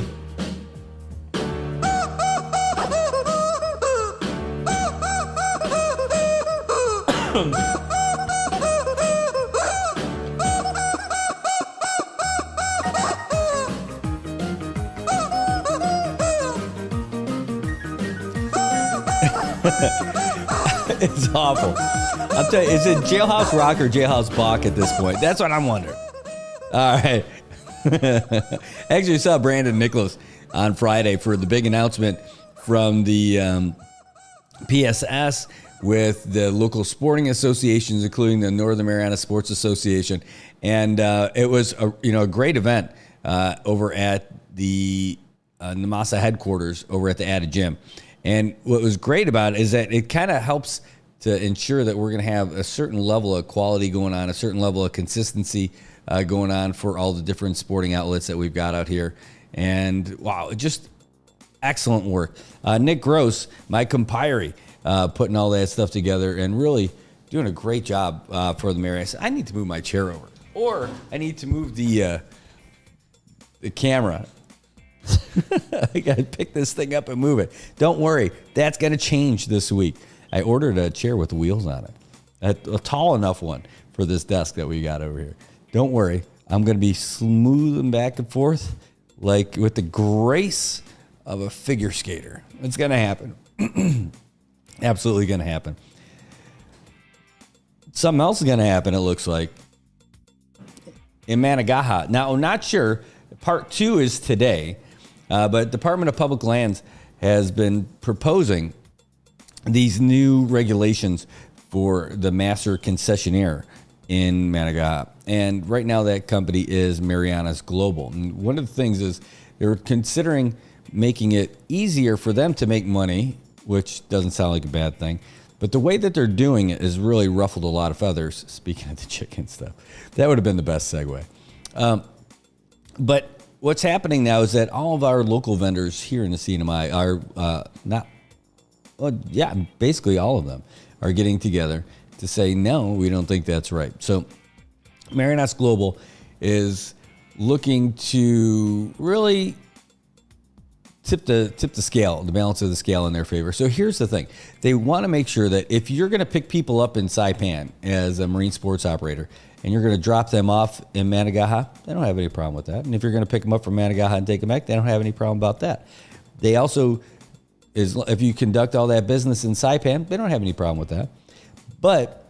It's awful. I'll tell you, is it Jailhouse Rock or Jailhouse Bach at this point? That's what I'm wondering. All right. Actually, saw Brandon Nicholas on Friday for the big announcement from the PSS with the local sporting associations, including the Northern Marianas Sports Association. And it was a great event over at the Namasa headquarters over at the Ada Gym. And what was great about it is that it kind of helps to ensure that we're going to have a certain level of quality going on, a certain level of consistency going on for all the different sporting outlets that we've got out here. And wow, just excellent work. Nick Gross, my compire, putting all that stuff together and really doing a great job for the Marianas. I need to move my chair over, or I need to move the the camera. I got to pick this thing up and move it. Don't worry. That's going to change this week. I ordered a chair with wheels on it, a tall enough one for this desk that we got over here. Don't worry. I'm going to be smoothing back and forth like with the grace of a figure skater. It's going to happen. Absolutely going to happen. Something else is going to happen, it looks like, in Managaha. Now, I'm not sure. Part 2 is today, but Department of Public Lands has been proposing these new regulations for the master concessionaire in Managaha. And right now that company is Marianas Global. And one of the things is they're considering making it easier for them to make money, which doesn't sound like a bad thing. But the way that they're doing it has really ruffled a lot of feathers. Speaking of the chicken stuff, that would have been the best segue. But what's happening now is that all of our local vendors here in the CNMI are basically all of them are getting together to say, no, we don't think that's right. So Marianas Global is looking to really tip the scale, the balance of the scale in their favor. So here's the thing. They want to make sure that if you're going to pick people up in Saipan as a marine sports operator and you're going to drop them off in Managaha, they don't have any problem with that. And if you're going to pick them up from Managaha and take them back, they don't have any problem about that. They also, if you conduct all that business in Saipan, they don't have any problem with that. But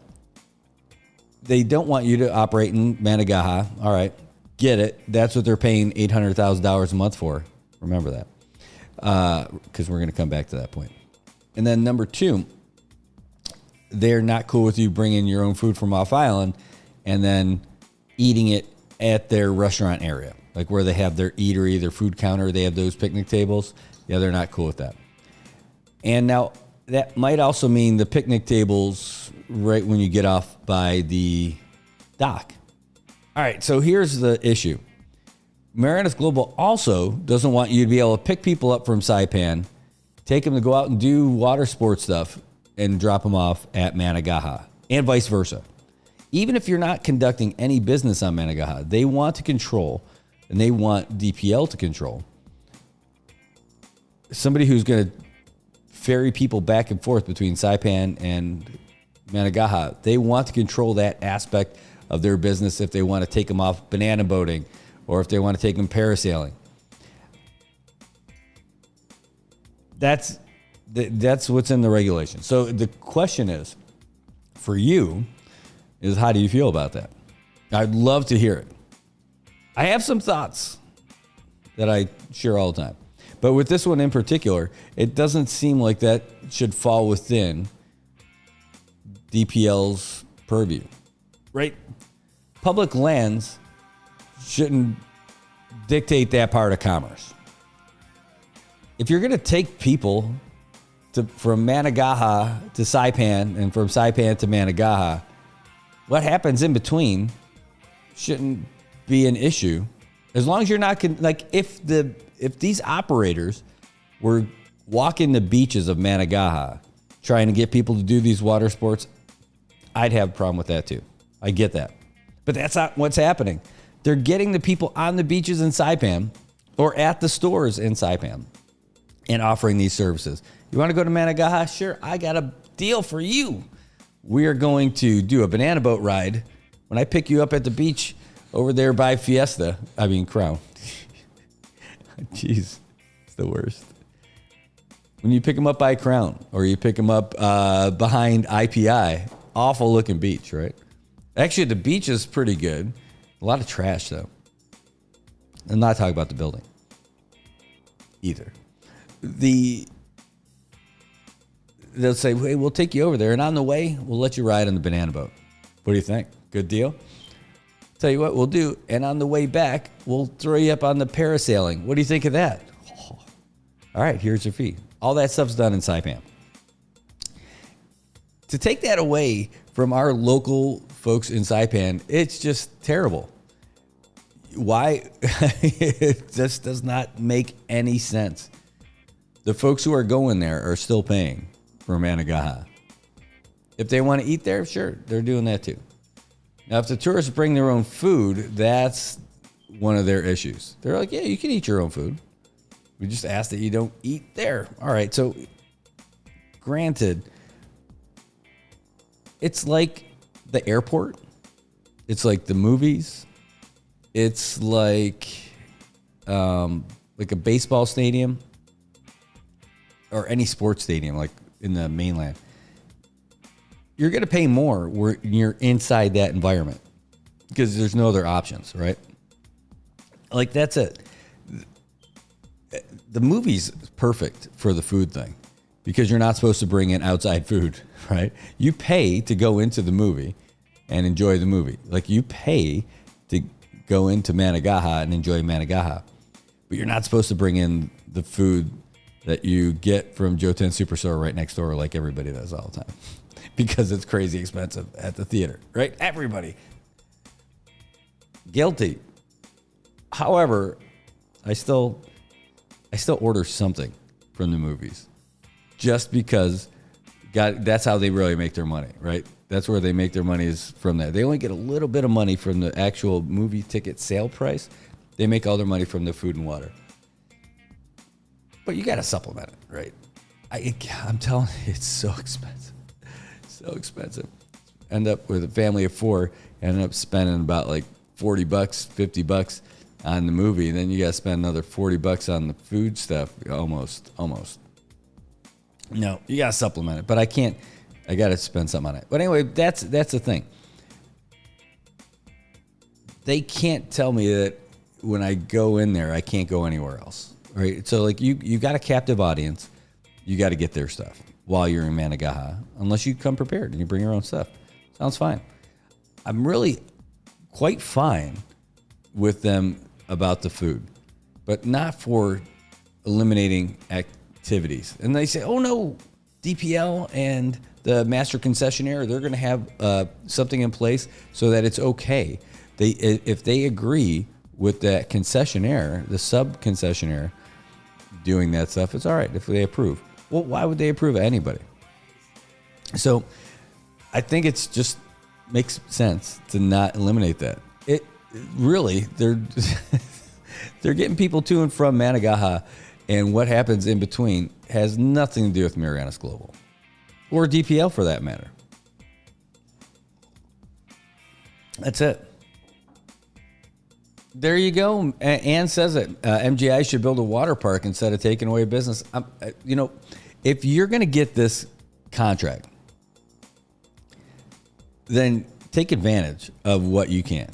they don't want you to operate in Managaha. All right, get it. That's what they're paying $800,000 a month for. Remember that. Because we're going to come back to that point. And then number 2, they're not cool with you bringing your own food from off island and then eating it at their restaurant area, like where they have their eatery, their food counter. They have those picnic tables. Yeah, they're not cool with that. And now that might also mean the picnic tables right when you get off by the dock. All right, so here's the issue. Marianas Global also doesn't want you to be able to pick people up from Saipan, take them to go out and do water sports stuff, and drop them off at Managaha, and vice versa. Even if you're not conducting any business on Managaha, they want to control, and they want DPL to control, somebody who's going to ferry people back and forth between Saipan and Managaha. They want to control that aspect of their business if they want to take them off banana boating, or if they want to take them parasailing. That's what's in the regulation. So the question is, for you, is how do you feel about that? I'd love to hear it. I have some thoughts that I share all the time. But with this one in particular, it doesn't seem like that should fall within DPL's purview, right? Public lands shouldn't dictate that part of commerce. If you're going to take people from Managaha to Saipan and from Saipan to Managaha, what happens in between shouldn't be an issue. As long as you're not if these operators were walking the beaches of Managaha trying to get people to do these water sports, I'd have a problem with that too. I get that. But that's not what's happening. They're getting the people on the beaches in Saipan or at the stores in Saipan and offering these services. You want to go to Managaha? Sure, I got a deal for you. We are going to do a banana boat ride when I pick you up at the beach over there by Crown. Jeez, it's the worst. When you pick them up by Crown or you pick them up behind IPI, awful looking beach, right? Actually, the beach is pretty good. A lot of trash, though. I'm not talking about the building either. They'll say, hey, we'll take you over there, and on the way, we'll let you ride on the banana boat. What do you think? Good deal? Tell you what we'll do, and on the way back, we'll throw you up on the parasailing. What do you think of that? Oh. All right, here's your fee. All that stuff's done in Saipan. To take that away from our local folks in Saipan, it's just terrible. Why? It just does not make any sense. The folks who are going there are still paying for Managaha. If they want to eat there, sure, they're doing that too. Now, if the tourists bring their own food, that's one of their issues. They're like, yeah, you can eat your own food. We just ask that you don't eat there. All right, so granted, it's like the airport. It's like the movies. It's like a baseball stadium or any sports stadium, like in the mainland. You're going to pay more when you're inside that environment because there's no other options, right? Like that's it. The movie's perfect for the food thing because you're not supposed to bring in outside food, right? You pay to go into the movie and enjoy the movie. Like you pay to go into Managaha and enjoy Managaha, but you're not supposed to bring in the food that you get from Joten Superstore right next door like everybody does all the time because it's crazy expensive at the theater, right? Everybody. Guilty. However, I still order something from the movies just because that's how they really make their money, right? That's where they make their money is from that. They only get a little bit of money from the actual movie ticket sale price. They make all their money from the food and water. But you got to supplement it, right? I'm telling you, it's so expensive. So expensive. End up with a family of 4, end up spending about like $40, $50 on the movie, and then you got to spend another $40 on the food stuff. Almost. No, you got to supplement it, but I can't. I got to spend something on it. But anyway, that's the thing. They can't tell me that when I go in there, I can't go anywhere else, right? So like you got a captive audience. You got to get their stuff while you're in Managaha, unless you come prepared and you bring your own stuff. Sounds fine. I'm really quite fine with them about the food, but not for eliminating activities. And they say, oh no, DPL and the master concessionaire, they're going to have something in place so that it's okay. If they agree with that concessionaire, the sub concessionaire doing that stuff, it's all right if they approve. Well, why would they approve of anybody? So I think it's just makes sense to not eliminate that. It really, they're getting people to and from Managaha, and what happens in between has nothing to do with Marianas Global or DPL for that matter. That's it. There you go. Ann says it. MGI should build a water park instead of taking away business. If you're going to get this contract, then take advantage of what you can.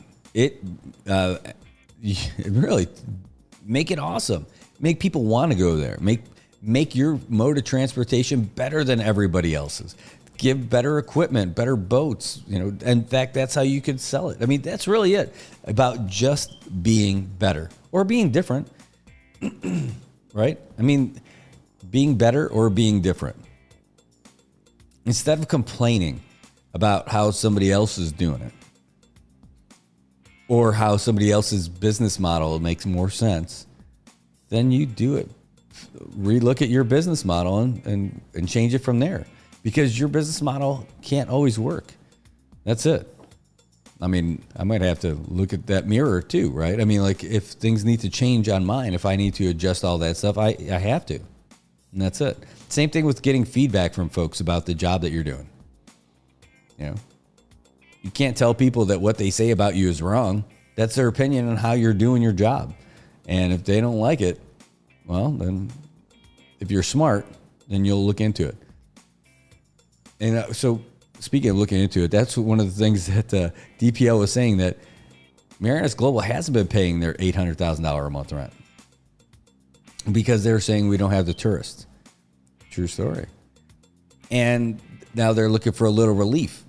Really make it awesome. Make people want to go there. Make your mode of transportation better than everybody else's. Give better equipment, better boats. In fact, that's how you could sell it. I mean, that's really it. About just being better or being different, right? I mean, being better or being different. Instead of complaining about how somebody else is doing it or how somebody else's business model makes more sense, then you do it. Relook at your business model and change it from there, because your business model can't always work. That's it. I mean, I might have to look at that mirror too, right? I mean, like if things need to change on mine, if I need to adjust all that stuff, I have to. And that's it. Same thing with getting feedback from folks about the job that you're doing. You can't tell people that what they say about you is wrong. That's their opinion on how you're doing your job. And if they don't like it, well, then if you're smart, then you'll look into it. And so speaking of looking into it, that's one of the things that DPL was saying, that Marianas Global hasn't been paying their $800,000 a month rent because they're saying we don't have the tourists. True story. And now they're looking for a little relief.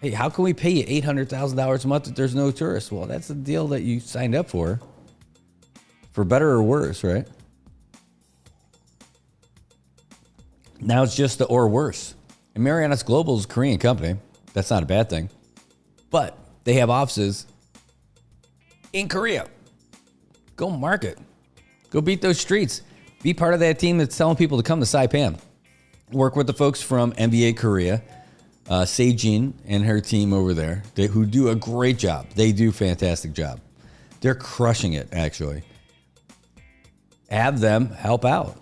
Hey, how can we pay you $800,000 a month if there's no tourists? Well, that's the deal that you signed up for better or worse, right? Now it's just the or worse. And Marianas Global is a Korean company. That's not a bad thing. But they have offices in Korea. Go market. Go beat those streets. Be part of that team that's telling people to come to Saipan. Work with the folks from NBA Korea, Sejin and her team over there, who do a great job. They do a fantastic job. They're crushing it, actually. Have them help out.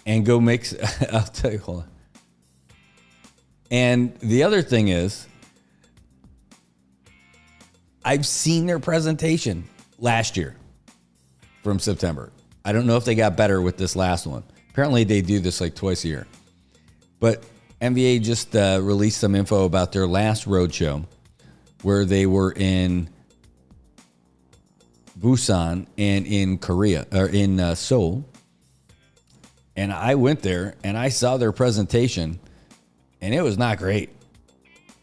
And go make... I'll tell you, hold on. And the other thing is, I've seen their presentation last year from September. I don't know if they got better with this last one. Apparently, they do this like twice a year. But NBA just released some info about their last roadshow where they were in Busan and in Korea, or in Seoul. And I went there and I saw their presentation, and it was not great.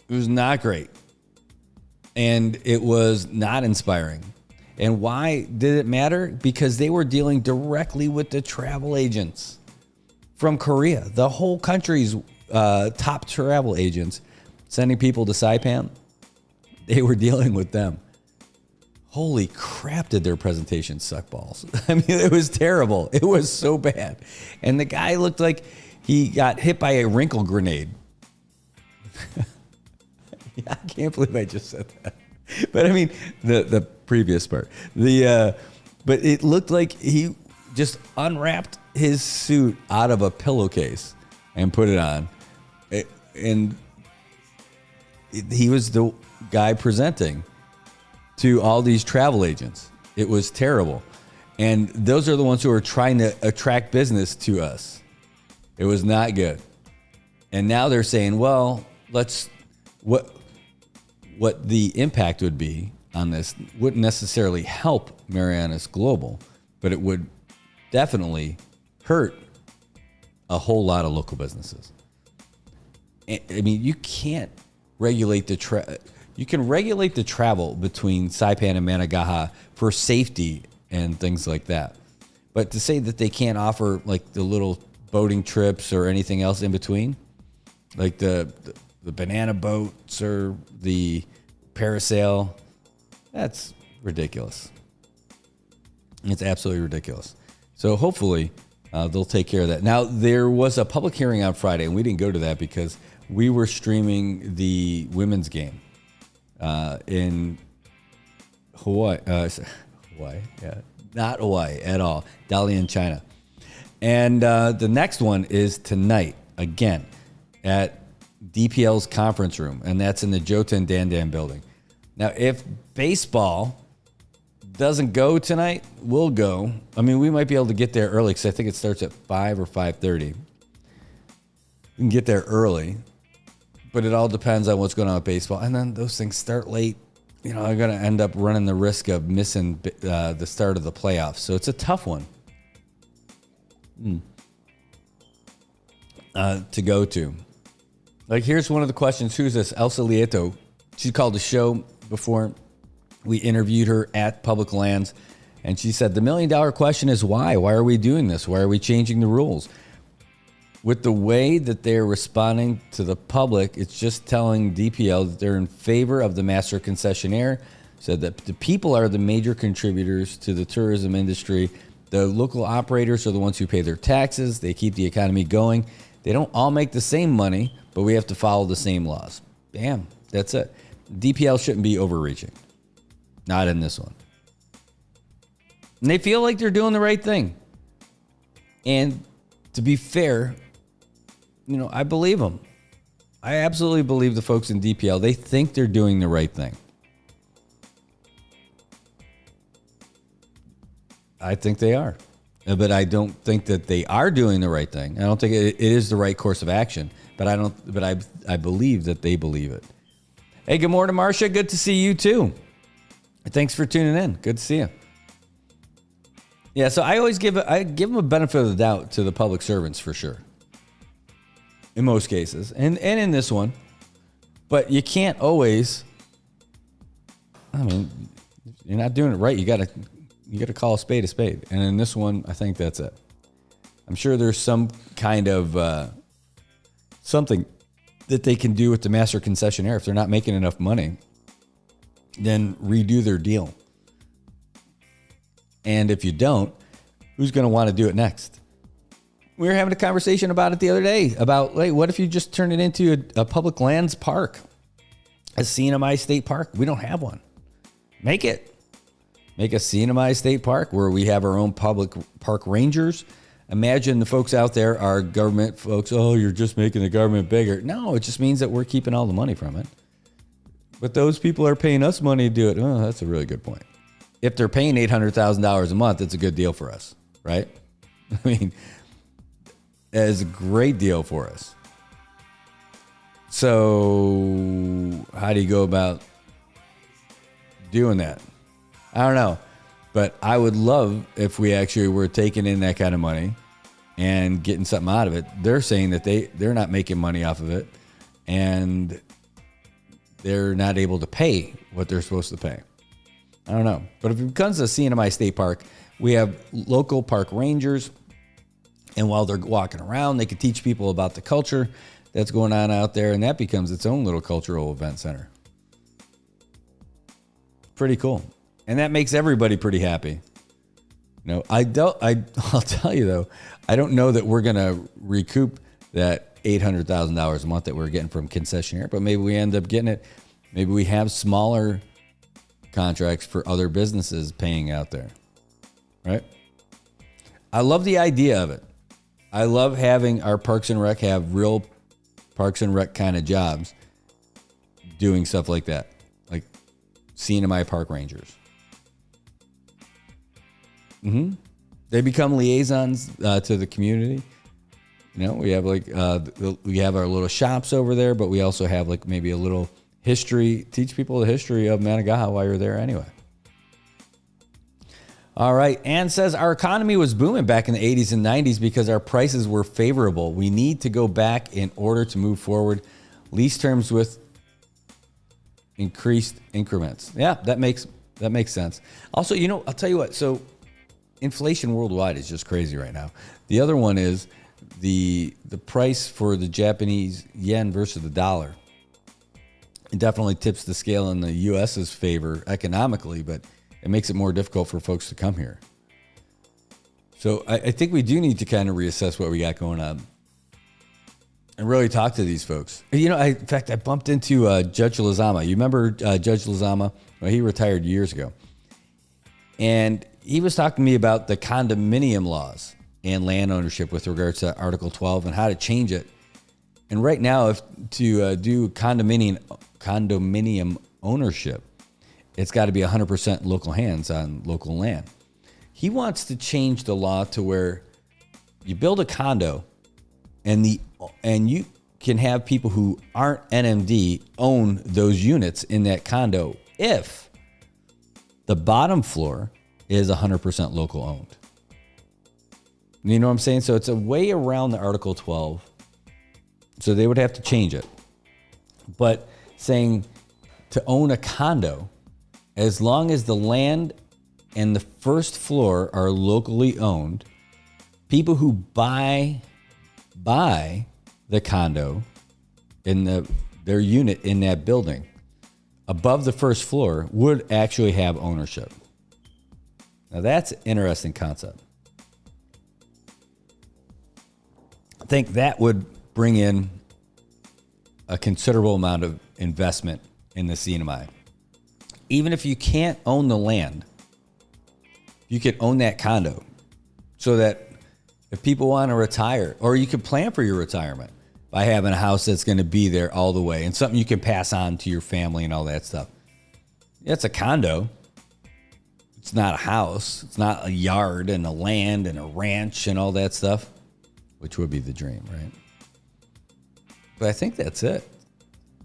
It was not great. And it was not inspiring. And why did it matter? Because they were dealing directly with the travel agents from Korea. The whole country's top travel agents sending people to Saipan. They were dealing with them. Holy crap, did their presentation suck balls. I mean, it was terrible. It was so bad. And the guy looked like he got hit by a wrinkle grenade. I can't believe I just said that. But I mean, the previous part. But it looked like he just unwrapped his suit out of a pillowcase and put it on. He was the guy presenting to all these travel agents. It was terrible. And those are the ones who are trying to attract business to us. It was not good. And now they're saying, well, what the impact would be on this wouldn't necessarily help Marianas Global, but it would definitely hurt a whole lot of local businesses. I mean, you can't regulate you can regulate the travel between Saipan and Managaha for safety and things like that. But to say that they can't offer like the little boating trips or anything else in between, like the banana boats or the parasail, that's ridiculous. It's absolutely ridiculous. So hopefully they'll take care of that. Now, there was a public hearing on Friday, and we didn't go to that because we were streaming the women's game in Hawaii. Hawaii, yeah, not Hawaii at all. Dalian, China. And the next one is tonight, again, at DPL's conference room, and that's in the Jota Dandan building. Now, if baseball doesn't go tonight, we'll go. I mean, we might be able to get there early because I think it starts at 5 or 5:30. We can get there early, but it all depends on what's going on with baseball. And then those things start late. You know, I'm going to end up running the risk of missing the start of the playoffs. So it's a tough one to go to. Like, here's one of the questions. Who's this? Elsa Lieto. She called the show before we interviewed her at Public Lands, and she said, the $1 million question is why? Why are we doing this? Why are we changing the rules? With the way that they're responding to the public, it's just telling DPL that they're in favor of the master concessionaire, said that the people are the major contributors to the tourism industry. The local operators are the ones who pay their taxes. They keep the economy going. They don't all make the same money, but we have to follow the same laws. Bam, that's it. DPL shouldn't be overreaching. Not in this one. And they feel like they're doing the right thing. And to be fair, you know, I believe them. I absolutely believe the folks in DPL. They think they're doing the right thing. I think they are. But I don't think that they are doing the right thing. I don't think it is the right course of action. But I believe that they believe it. Hey, good morning, Marcia. Good to see you too. Thanks for tuning in. Good to see you. Yeah, so I always give them a benefit of the doubt to the public servants for sure. In most cases, and in this one, but you can't always. I mean, you're not doing it right. You gotta call a spade, and in this one, I think that's it. I'm sure there's some kind of something that they can do with the master concessionaire if they're not making enough money. Then redo their deal. And if you don't, who's going to want to do it next? We were having a conversation about it the other day about, like, what if you just turn it into a public lands park, a CNMI state park? We don't have one. Make it. Make a CNMI state park where we have our own public park rangers. Imagine the folks out there are government folks. Oh, you're just making the government bigger. No, it just means that we're keeping all the money from it. But those people are paying us money to do it. Oh, that's a really good point. If they're paying $800,000 a month, it's a good deal for us, right? I mean, it's a great deal for us. So how do you go about doing that? I don't know. But I would love if we actually were taking in that kind of money and getting something out of it. They're saying that they're not making money off of it, and they're not able to pay what they're supposed to pay. I don't know. But if it becomes a CNMI state park, we have local park rangers, and while they're walking around, they can teach people about the culture that's going on out there, and that becomes its own little cultural event center. Pretty cool. And that makes everybody pretty happy. I'll tell you though, I don't know that we're going to recoup that $800,000 a month that we're getting from concessionaire, but maybe we end up getting it. Maybe we have smaller contracts for other businesses paying out there, right? I love the idea of it. I love having our Parks and Rec have real Parks and Rec kind of jobs doing stuff like that, like CNMI park rangers. They become liaisons to the community. We have we have our little shops over there, but we also have like maybe a little history, teach people the history of Managaha while you're there anyway. All right. Ann says our economy was booming back in the 80s and 90s because our prices were favorable. We need to go back in order to move forward. Lease terms with increased increments. Yeah, that makes sense. Also, I'll tell you what. So inflation worldwide is just crazy right now. The other one is the price for the Japanese yen versus the dollar. It definitely tips the scale in the U.S.'s favor economically, but it makes it more difficult for folks to come here. So I think we do need to kind of reassess what we got going on and really talk to these folks. In fact, I bumped into Judge Lozama. You remember Judge Lozama? Well, he retired years ago. And he was talking to me about the condominium laws and land ownership with regards to Article 12 and how to change it. And right now, to do condominium ownership, it's got to be 100% local hands on local land. He wants to change the law to where you build a condo and you can have people who aren't NMD own those units in that condo if the bottom floor is 100% local owned. You know what I'm saying? So it's a way around the Article 12. So they would have to change it. But saying to own a condo, as long as the land and the first floor are locally owned, people who buy the condo in their unit in that building above the first floor would actually have ownership. Now that's an interesting concept. I think that would bring in a considerable amount of investment in the CNMI. Even if you can't own the land, you could own that condo so that if people want to retire, or you could plan for your retirement by having a house that's going to be there all the way and something you can pass on to your family and all that stuff. It's a condo. It's not a house. It's not a yard and a land and a ranch and all that stuff, which would be the dream, right? But I think that's it.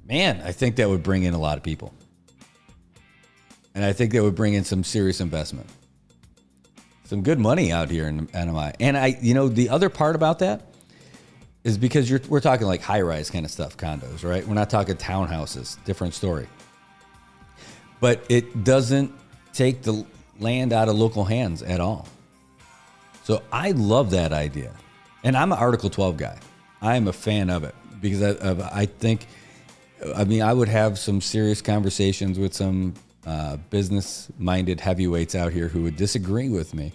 Man, I think that would bring in a lot of people. And I think that would bring in some serious investment. Some good money out here in NMI. And the other part about that is because we're talking like high-rise kind of stuff, condos, right? We're not talking townhouses, different story. But it doesn't take the land out of local hands at all. So I love that idea. And I'm an Article 12 guy. I'm a fan of it because I think, I would have some serious conversations with some business-minded heavyweights out here who would disagree with me.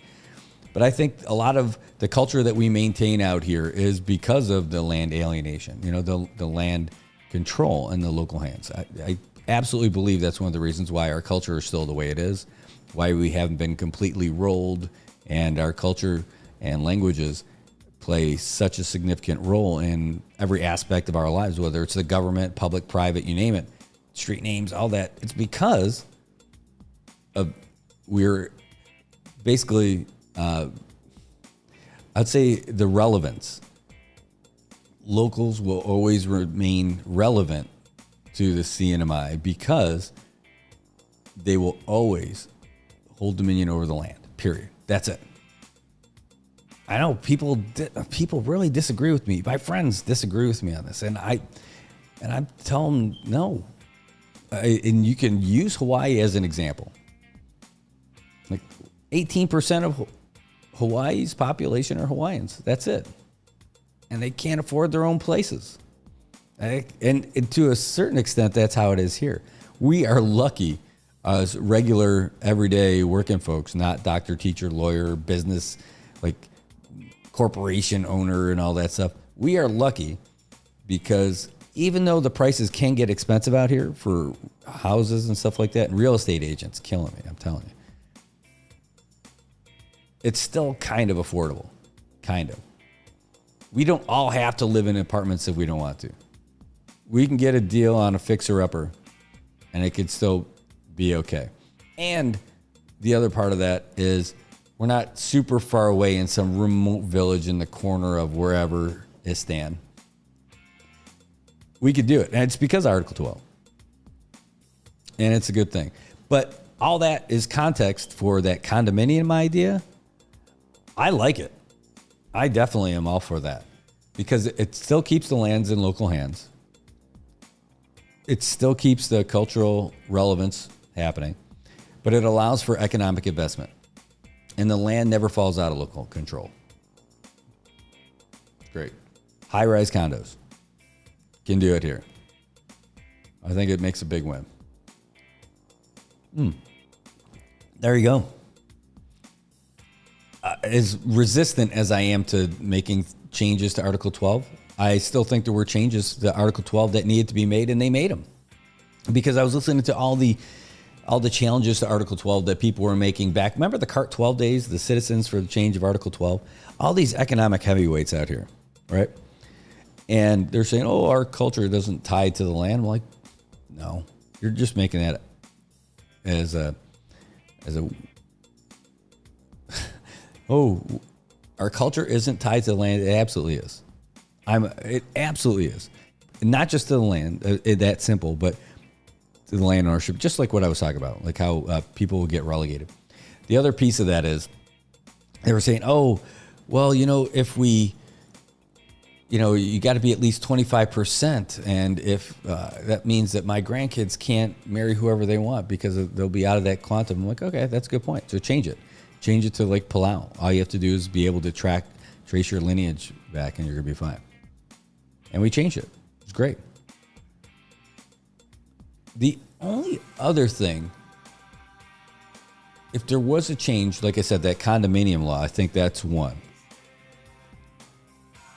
But I think a lot of the culture that we maintain out here is because of the land alienation, the land control in the local hands. absolutely believe that's one of the reasons why our culture is still the way it is, why we haven't been completely rolled, and our culture and languages play such a significant role in every aspect of our lives, whether it's the government, public, private, you name it, street names, all that. It's because of we're basically, I'd say the relevance. Locals will always remain relevant to the CNMI because they will always hold dominion over the land, period. That's it. I know people really disagree with me. My friends disagree with me on this, and I tell them no. And you can use Hawaii as an example. Like 18% of Hawaii's population are Hawaiians. That's it, and they can't afford their own places. And to a certain extent, that's how it is here. We are lucky as regular, everyday working folks, not doctor, teacher, lawyer, business, like corporation owner and all that stuff. We are lucky because even though the prices can get expensive out here for houses and stuff like that, and real estate agents killing me, I'm telling you, it's still kind of affordable. Kind of. We don't all have to live in apartments if we don't want to. We can get a deal on a fixer-upper and it could still be okay. And the other part of that is we're not super far away in some remote village in the corner of wherever it stands. We could do it. And it's because of Article 12. And it's a good thing. But all that is context for that condominium idea. I like it. I definitely am all for that. Because it still keeps the lands in local hands. It still keeps the cultural relevance happening. But it allows for economic investment. And the land never falls out of local control. Great. High-rise condos. Can do it here. I think it makes a big win. There you go. As resistant as I am to making changes to Article 12, I still think there were changes to Article 12 that needed to be made, and they made them. Because I was listening to all the challenges to Article 12 that people were making back. Remember the CART 12 days, the Citizens for the Change of Article 12? All these economic heavyweights out here, right? And they're saying, oh, our culture doesn't tie to the land. I'm like, no, you're just making that as a oh, our culture isn't tied to the land. It absolutely is. It absolutely is. Not just to the land, that simple, but to the land ownership, just like what I was talking about, like how people will get relegated. The other piece of that is they were saying, oh, well, if we, you got to be at least 25%. And if that means that my grandkids can't marry whoever they want because they'll be out of that quantum. I'm like, okay, that's a good point. So change it. Change it to like Palau. All you have to do is be able to trace your lineage back and you're going to be fine. And we changed it. It's great. The only other thing, if there was a change, like I said, that condominium law, I think that's one.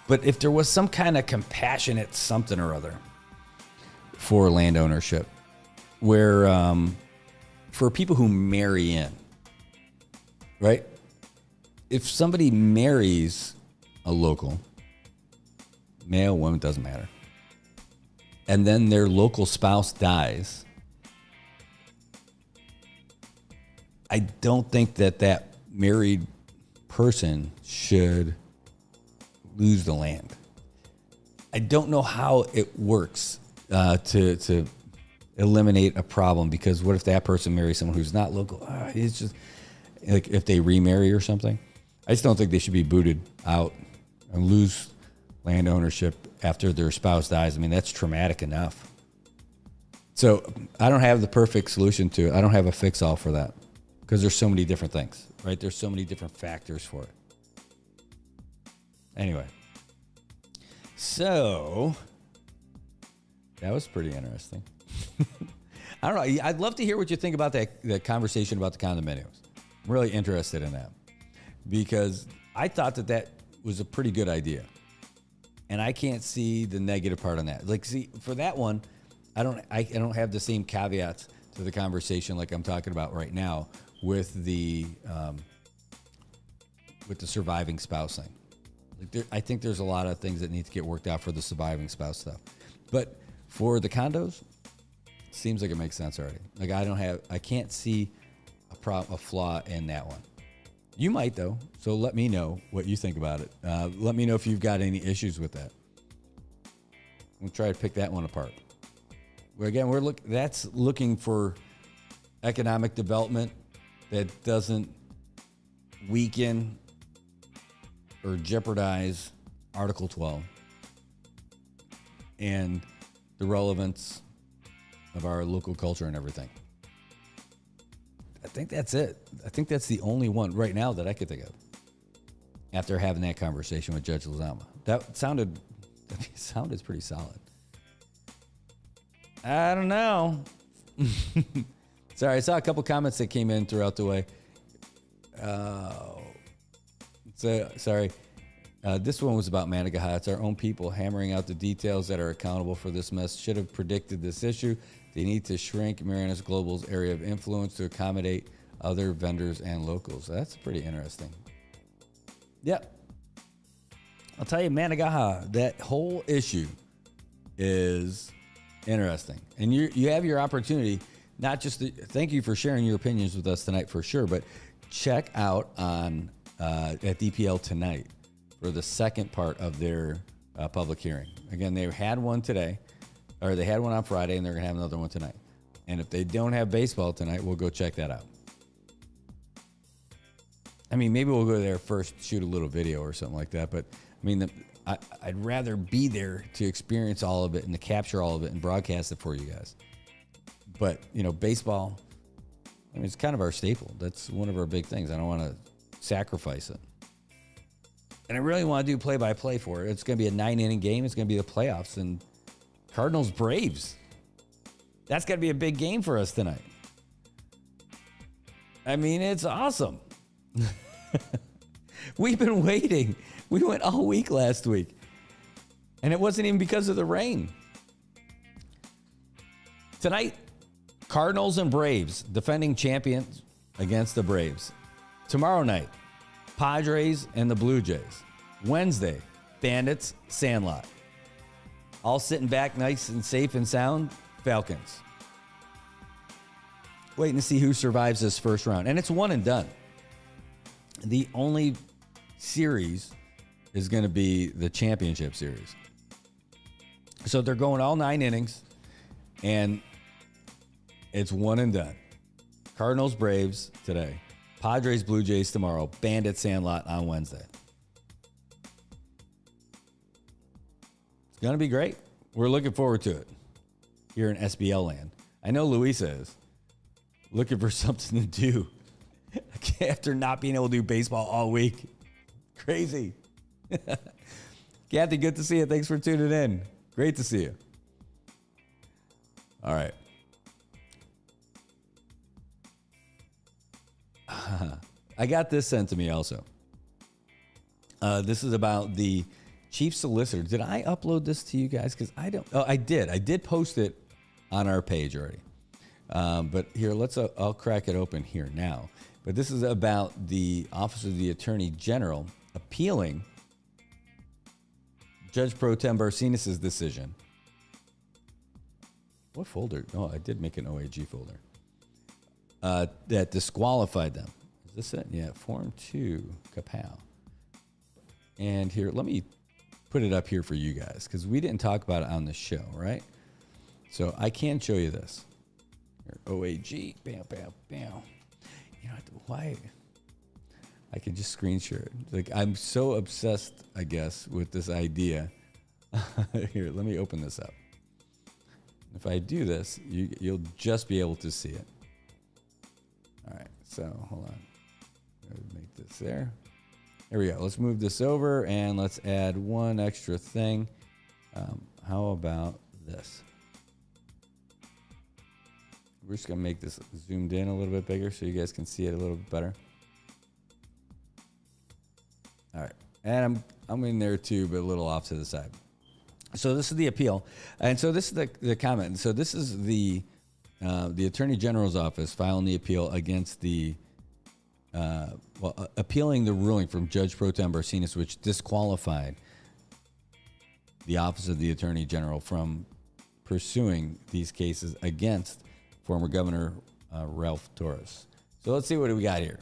But if there was some kind of compassionate something or other for land ownership, where for people who marry in, right? If somebody marries a local, male, woman, doesn't matter, and then their local spouse dies, I don't think that married person should lose the land. I don't know how it works to eliminate a problem, because what if that person marries someone who's not local? It's just like if they remarry or something. I just don't think they should be booted out and lose land ownership after their spouse dies. I mean, that's traumatic enough. So I don't have the perfect solution to it. I don't have a fix-all for that because there's so many different things, right? There's so many different factors for it. Anyway, so that was pretty interesting. I don't know. I'd love to hear what you think about that conversation about the condominiums. I'm really interested in that because I thought that was a pretty good idea. And I can't see the negative part on that. Like, see, for that one, I don't have the same caveats to the conversation like I'm talking about right now with the surviving spouse thing. Like I think there's a lot of things that need to get worked out for the surviving spouse stuff. But for the condos, it seems like it makes sense already. Like I can't see a flaw in that one. You might though, so let me know what you think about it. Let me know if you've got any issues with that. We'll try to pick that one apart. Again, that's looking for economic development that doesn't weaken or jeopardize Article 12 and the relevance of our local culture and everything. I think that's it. I think that's the only one right now that I could think of after having that conversation with Judge Lozama. That sounded pretty solid. I don't know. Sorry, I saw a couple comments that came in throughout the way. Sorry. This one was about Managaha. It's our own people hammering out the details that are accountable for this mess. Should have predicted this issue. They need to shrink Marianas Global's area of influence to accommodate other vendors and locals. That's pretty interesting. Yep. I'll tell you, Managaha, that whole issue is interesting. And you have your opportunity, not just thank you for sharing your opinions with us tonight for sure, but check out on at DPL tonight for the second part of their public hearing. Again, they had one today, or they had one on Friday, and they're going to have another one tonight. And if they don't have baseball tonight, we'll go check that out. I mean, maybe we'll go there first, shoot a little video or something like that. But, I mean, I'd rather be there to experience all of it and to capture all of it and broadcast it for you guys. But, baseball, I mean, it's kind of our staple. That's one of our big things. I don't want to sacrifice it. And I really want to do play-by-play for it. It's going to be a 9-inning game. It's going to be the playoffs. And Cardinals-Braves. That's got to be a big game for us tonight. I mean, it's awesome. We've been waiting. We went all week last week. And it wasn't even because of the rain. Tonight, Cardinals and Braves, defending champions against the Braves. Tomorrow night, Padres and the Blue Jays. Wednesday, Bandits, Sandlot. All sitting back nice and safe and sound, Falcons. Waiting to see who survives this first round. And it's one and done. The only series is going to be the championship series. So they're going all 9 innings, and it's one and done. Cardinals, Braves today. Padres, Blue Jays tomorrow. Bandit, Sandlot on Wednesday. It's going to be great. We're looking forward to it here in SBL land. I know Luisa is looking for something to do after not being able to do baseball all week. Crazy. Kathy, good to see you. Thanks for tuning in. Great to see you. All right. I got this sent to me also. This is about the chief solicitor. Did I upload this to you guys? Because I don't. Oh, I did. I did post it on our page already. But here, I'll crack it open here now. But this is about the Office of the Attorney General appealing Judge Pro Tem Barcenas' decision. What folder? Oh, I did make an OAG folder. That disqualified them. Is this it? Yeah, Form 2, Kapow. And here, let me put it up here for you guys, because we didn't talk about it on the show, right? So I can show you this. Here, OAG, bam, bam, bam. You know, why? I can just screen share it. Like, I'm so obsessed, I guess, with this idea. Here, let me open this up. If I do this, you'll just be able to see it. All right, so hold on. Make this there. There we go. Let's move this over and let's add one extra thing. How about this? We're just going to make this zoomed in a little bit bigger so you guys can see it a little bit better. All right. And I'm in there too, but a little off to the side. So this is the appeal, and so this is the comment. So this is the Attorney General's office filing the appeal against the appealing the ruling from Judge Pro Tem Barcinas, which disqualified the Office of the Attorney General from pursuing these cases against former Governor Ralph Torres. So let's see what we got here.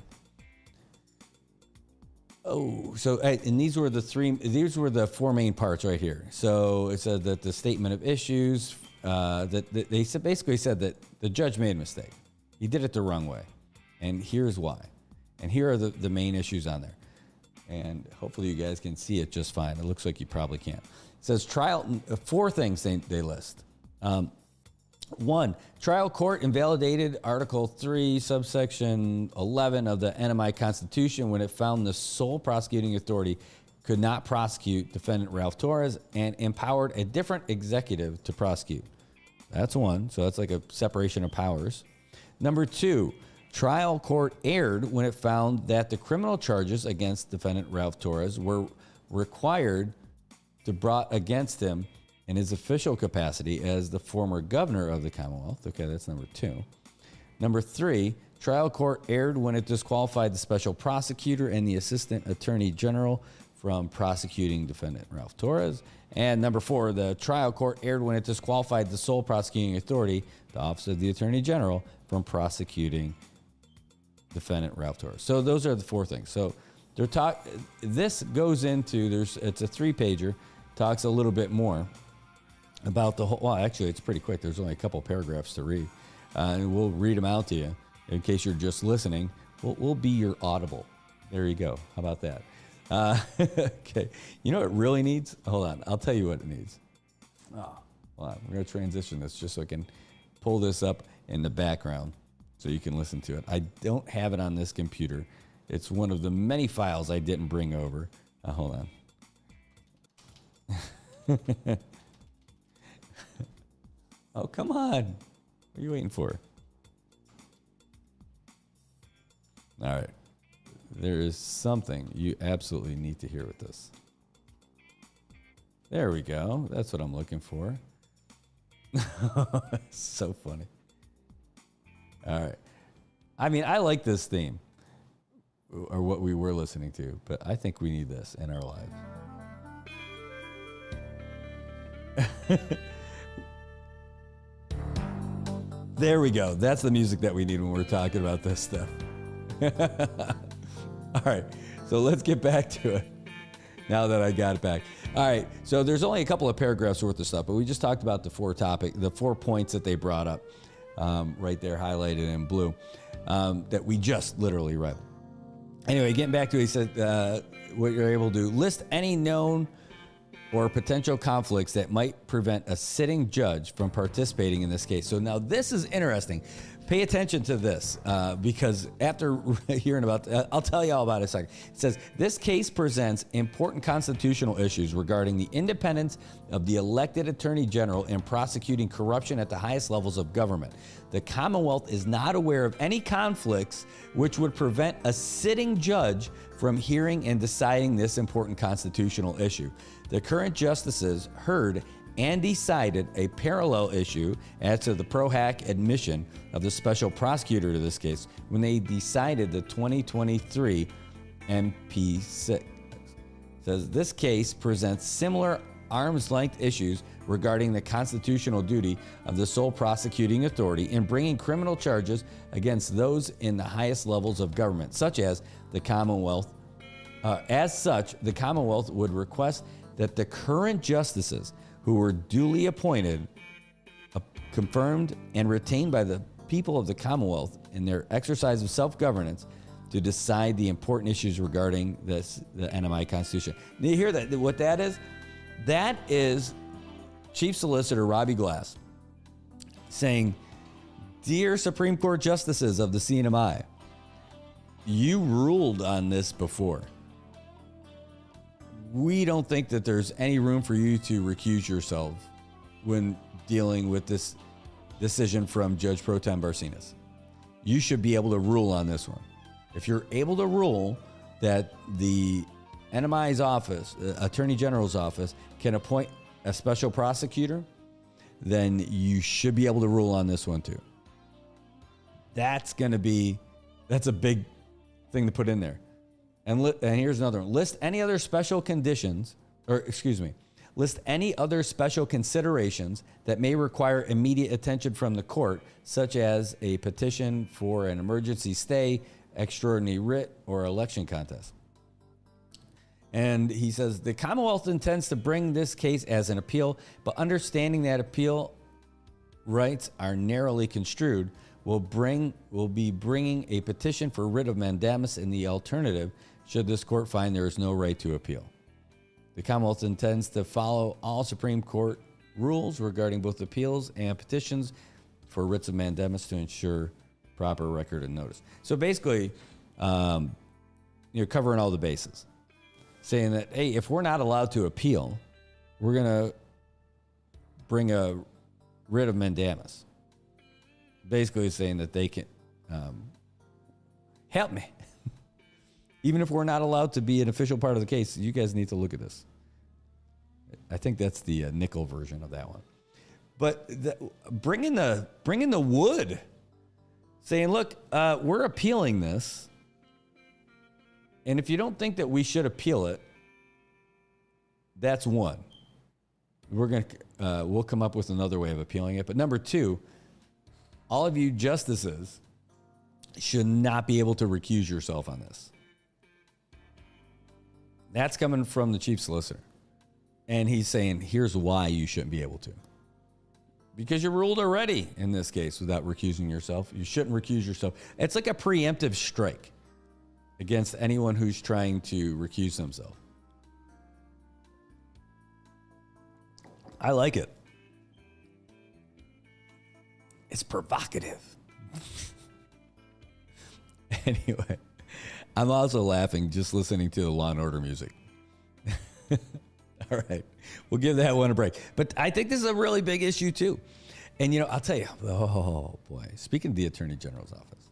Oh, so and these were the four main parts right here. So it said that the statement of issues that they basically said that the judge made a mistake. He did it the wrong way, and here's why. And here are the main issues on there. And hopefully you guys can see it just fine. It looks like you probably can't. It says four things they list. 1, trial court invalidated Article 3, subsection 11 of the NMI Constitution when it found the sole prosecuting authority could not prosecute defendant Ralph Torres and empowered a different executive to prosecute. That's one. So that's like a separation of powers. Number 2, trial court erred when it found that the criminal charges against defendant Ralph Torres were required to brought against him in his official capacity as the former governor of the Commonwealth. Okay, that's number 2. Number 3, trial court erred when it disqualified the special prosecutor and the assistant attorney general from prosecuting defendant Ralph Torres. And number 4, the trial court erred when it disqualified the sole prosecuting authority, the Office of the Attorney General, from prosecuting defendant Ralph Torres. So those are the 4 things. So this goes into, it's a 3-pager, talks a little bit more about the whole, well, actually, it's pretty quick. There's only a couple paragraphs to read. And we'll read them out to you in case you're just listening. We'll be your audible. There you go. How about that? Okay. You know what it really needs? Hold on. I'll tell you what it needs. Oh, hold on. We're going to transition this just so I can pull this up in the background so you can listen to it. I don't have it on this computer. It's one of the many files I didn't bring over. Hold on. Oh, come on. What are you waiting for? All right. There is something you absolutely need to hear with this. There we go. That's what I'm looking for. So funny. All right. I mean, I like this theme, or what we were listening to, but I think we need this in our lives. There we go. That's the music that we need when we're talking about this stuff. All right. So let's get back to it now that I got it back. All right. So there's only a couple of paragraphs worth of stuff, but we just talked about the 4 points that they brought up right there, highlighted in blue, that we just literally read. Anyway, getting back to it, he said what you're able to do, list any known or potential conflicts that might prevent a sitting judge from participating in this case. So now this is interesting. Pay attention to this because after hearing about, I'll tell you all about it in a second. It says, this case presents important constitutional issues regarding the independence of the elected attorney general in prosecuting corruption at the highest levels of government. The Commonwealth is not aware of any conflicts which would prevent a sitting judge from hearing and deciding this important constitutional issue. The current justices heard and decided a parallel issue as to the pro hac admission of the special prosecutor to this case when they decided the 2023 MP6. Says this case presents similar arm's length issues regarding the constitutional duty of the sole prosecuting authority in bringing criminal charges against those in the highest levels of government, such as the Commonwealth. As such, the Commonwealth would request that the current justices who were duly appointed, confirmed, and retained by the people of the Commonwealth in their exercise of self-governance to decide the important issues regarding the NMI Constitution. Do you hear that? What that is? That is Chief Solicitor Robbie Glass saying, "Dear Supreme Court Justices of the CNMI, you ruled on this before. We don't think that there's any room for you to recuse yourself when dealing with this decision from Judge Pro Tem Barcinas. You should be able to rule on this one. If you're able to rule that the NMI's office, the Attorney General's office, can appoint a special prosecutor, then you should be able to rule on this one too. That's a big thing to put in there. And here's another one. List any other special considerations that may require immediate attention from the court, such as a petition for an emergency stay, extraordinary writ, or election contest. And he says, the Commonwealth intends to bring this case as an appeal, but understanding that appeal rights are narrowly construed, will be bringing a petition for writ of mandamus in the alternative, should this court find there is no right to appeal. The Commonwealth intends to follow all Supreme Court rules regarding both appeals and petitions for writs of mandamus to ensure proper record and notice. So basically, you're covering all the bases, saying that, hey, if we're not allowed to appeal, we're going to bring a writ of mandamus. Basically saying that they can help me. Even if we're not allowed to be an official part of the case, you guys need to look at this. I think that's the nickel version of that one. But bring in the wood, saying, look, we're appealing this. And if you don't think that we should appeal it, that's one. We'll come up with another way of appealing it. But number two, all of you justices should not be able to recuse yourself on this. That's coming from the chief solicitor. And he's saying, here's why you shouldn't be able to. Because you're ruled already in this case without recusing yourself. You shouldn't recuse yourself. It's like a preemptive strike against anyone who's trying to recuse themselves. I like it. It's provocative. Anyway, I'm also laughing just listening to the Law and Order music. All right. We'll give that one a break. But I think this is a really big issue, too. And, I'll tell you, oh, boy. Speaking of the Attorney General's office.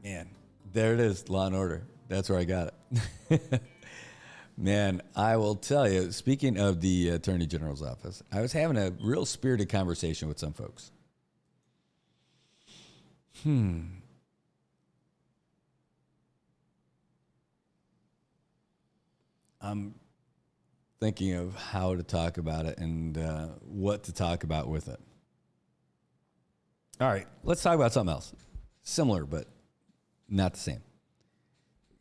Man, there it is, Law and Order. That's where I got it. Man, I will tell you, speaking of the Attorney General's office, I was having a real spirited conversation with some folks. I'm thinking of how to talk about it and what to talk about with it. All right, let's talk about something else. Similar, but not the same.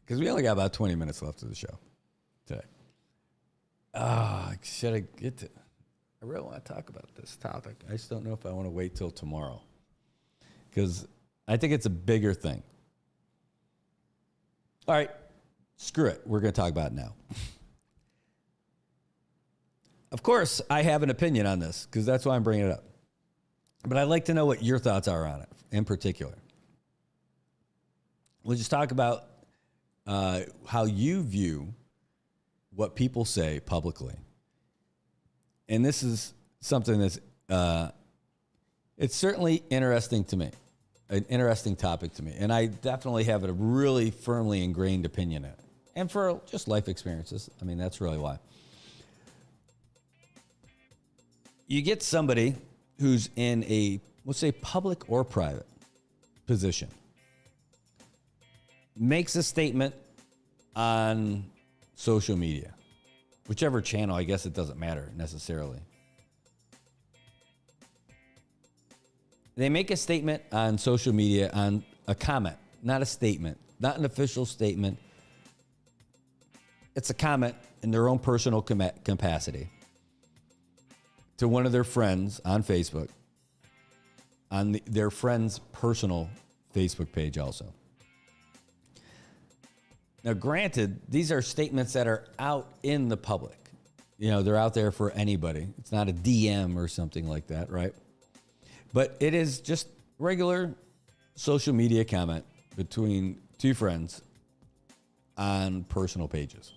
Because we only got about 20 minutes left of the show today. Should I get to... I really want to talk about this topic. I just don't know if I want to wait till tomorrow. Because I think it's a bigger thing. All right, screw it. We're going to talk about it now. Of course, I have an opinion on this, because that's why I'm bringing it up. But I'd like to know what your thoughts are on it, in particular. We'll just talk about how you view what people say publicly. And this is something that's, it's certainly interesting to me, an interesting topic to me. And I definitely have a really firmly ingrained opinion in it. And for just life experiences, I mean, that's really why. You get somebody who's in a, let's say, public or private position, makes a statement on social media, whichever channel, I guess it doesn't matter necessarily. They make a statement on social media on a comment, not a statement, not an official statement. It's a comment in their own personal capacity to one of their friends on Facebook, on their friend's personal Facebook page also. Now, granted, these are statements that are out in the public. They're out there for anybody. It's not a DM or something like that, right? But it is just regular social media comment between two friends on personal pages.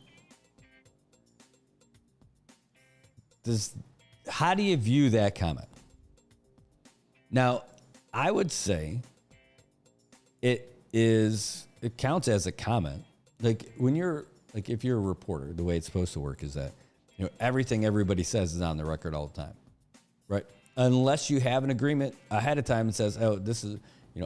How do you view that comment? Now, I would say it counts as a comment. Like when you're like if you're a reporter, the way it's supposed to work is that, everything everybody says is on the record all the time, right? Unless you have an agreement ahead of time and says, oh, this is,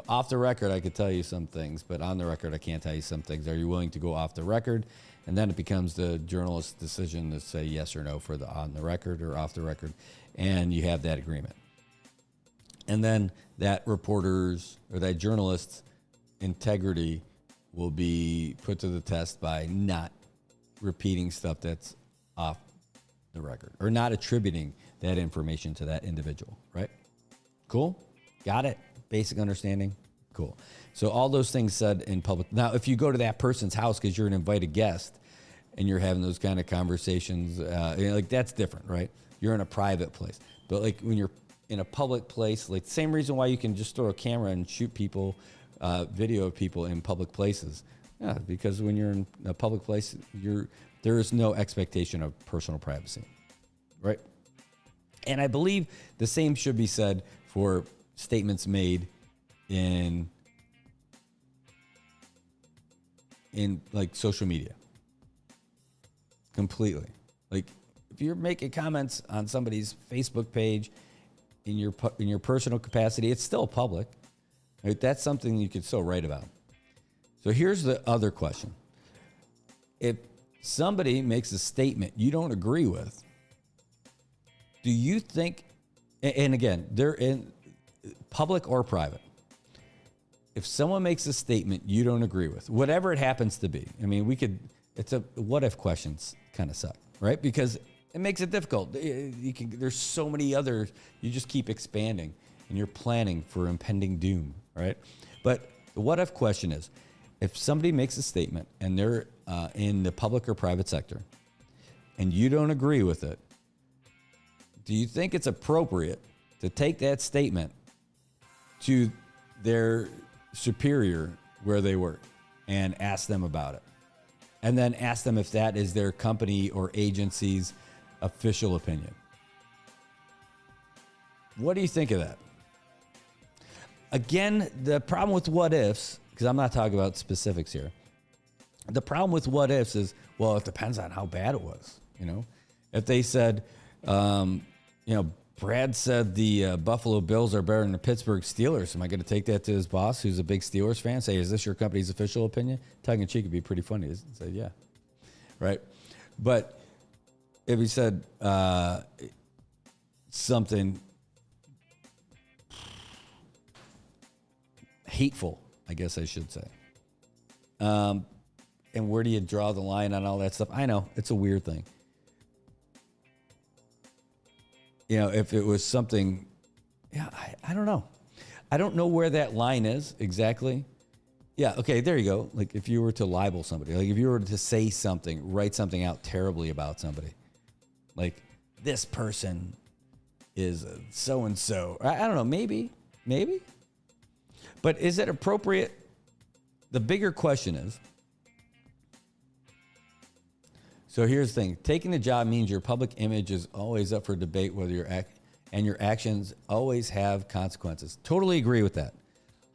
off the record, I could tell you some things, but on the record, I can't tell you some things. Are you willing to go off the record? And then it becomes the journalist's decision to say yes or no for the on the record or off the record. And you have that agreement. And then that reporter's or that journalist's integrity will be put to the test by not repeating stuff that's off the record or not attributing that information to that individual, right? Cool? Got it? Basic understanding? Cool. So all those things said in public. Now, if you go to that person's house because you're an invited guest and you're having those kind of conversations, like that's different, right? You're in a private place. But like when you're in a public place, like the same reason why you can just throw a camera and shoot people, video of people in public places. Yeah, because when you're in a public place, there is no expectation of personal privacy, right? And I believe the same should be said for statements made in like social media. Completely. Like if you're making comments on somebody's Facebook page in your personal capacity, it's still public. Right? That's something you could still write about. So here's the other question. If somebody makes a statement you don't agree with, do you think, and again, they're in public or private, if someone makes a statement you don't agree with, whatever it happens to be, I mean, it's a what if questions kind of suck, right? Because it makes it difficult. There's so many others, you just keep expanding and you're planning for impending doom, right? But the what if question is, if somebody makes a statement and they're in the public or private sector and you don't agree with it, do you think it's appropriate to take that statement to their superior where they work and ask them about it? And then ask them if that is their company or agency's official opinion. What do you think of that? Again, the problem with what ifs, because I'm not talking about specifics here. The problem with what ifs is, well, it depends on how bad it was. If they said, Brad said the Buffalo Bills are better than the Pittsburgh Steelers. Am I going to take that to his boss, who's a big Steelers fan? Say, is this your company's official opinion? Tongue in cheek would be pretty funny to say, yeah, right. But if he said something hateful, I guess I should say. And where do you draw the line on all that stuff? I know it's a weird thing. If it was something, I don't know. I don't know where that line is exactly. Yeah, okay, there you go. Like if you were to libel somebody, like if you were to say something, write something out terribly about somebody, like this person is so-and-so. I don't know, maybe. But is it appropriate? The bigger question is, so here's the thing. Taking the job means your public image is always up for debate, whether your actions always have consequences. Totally agree with that.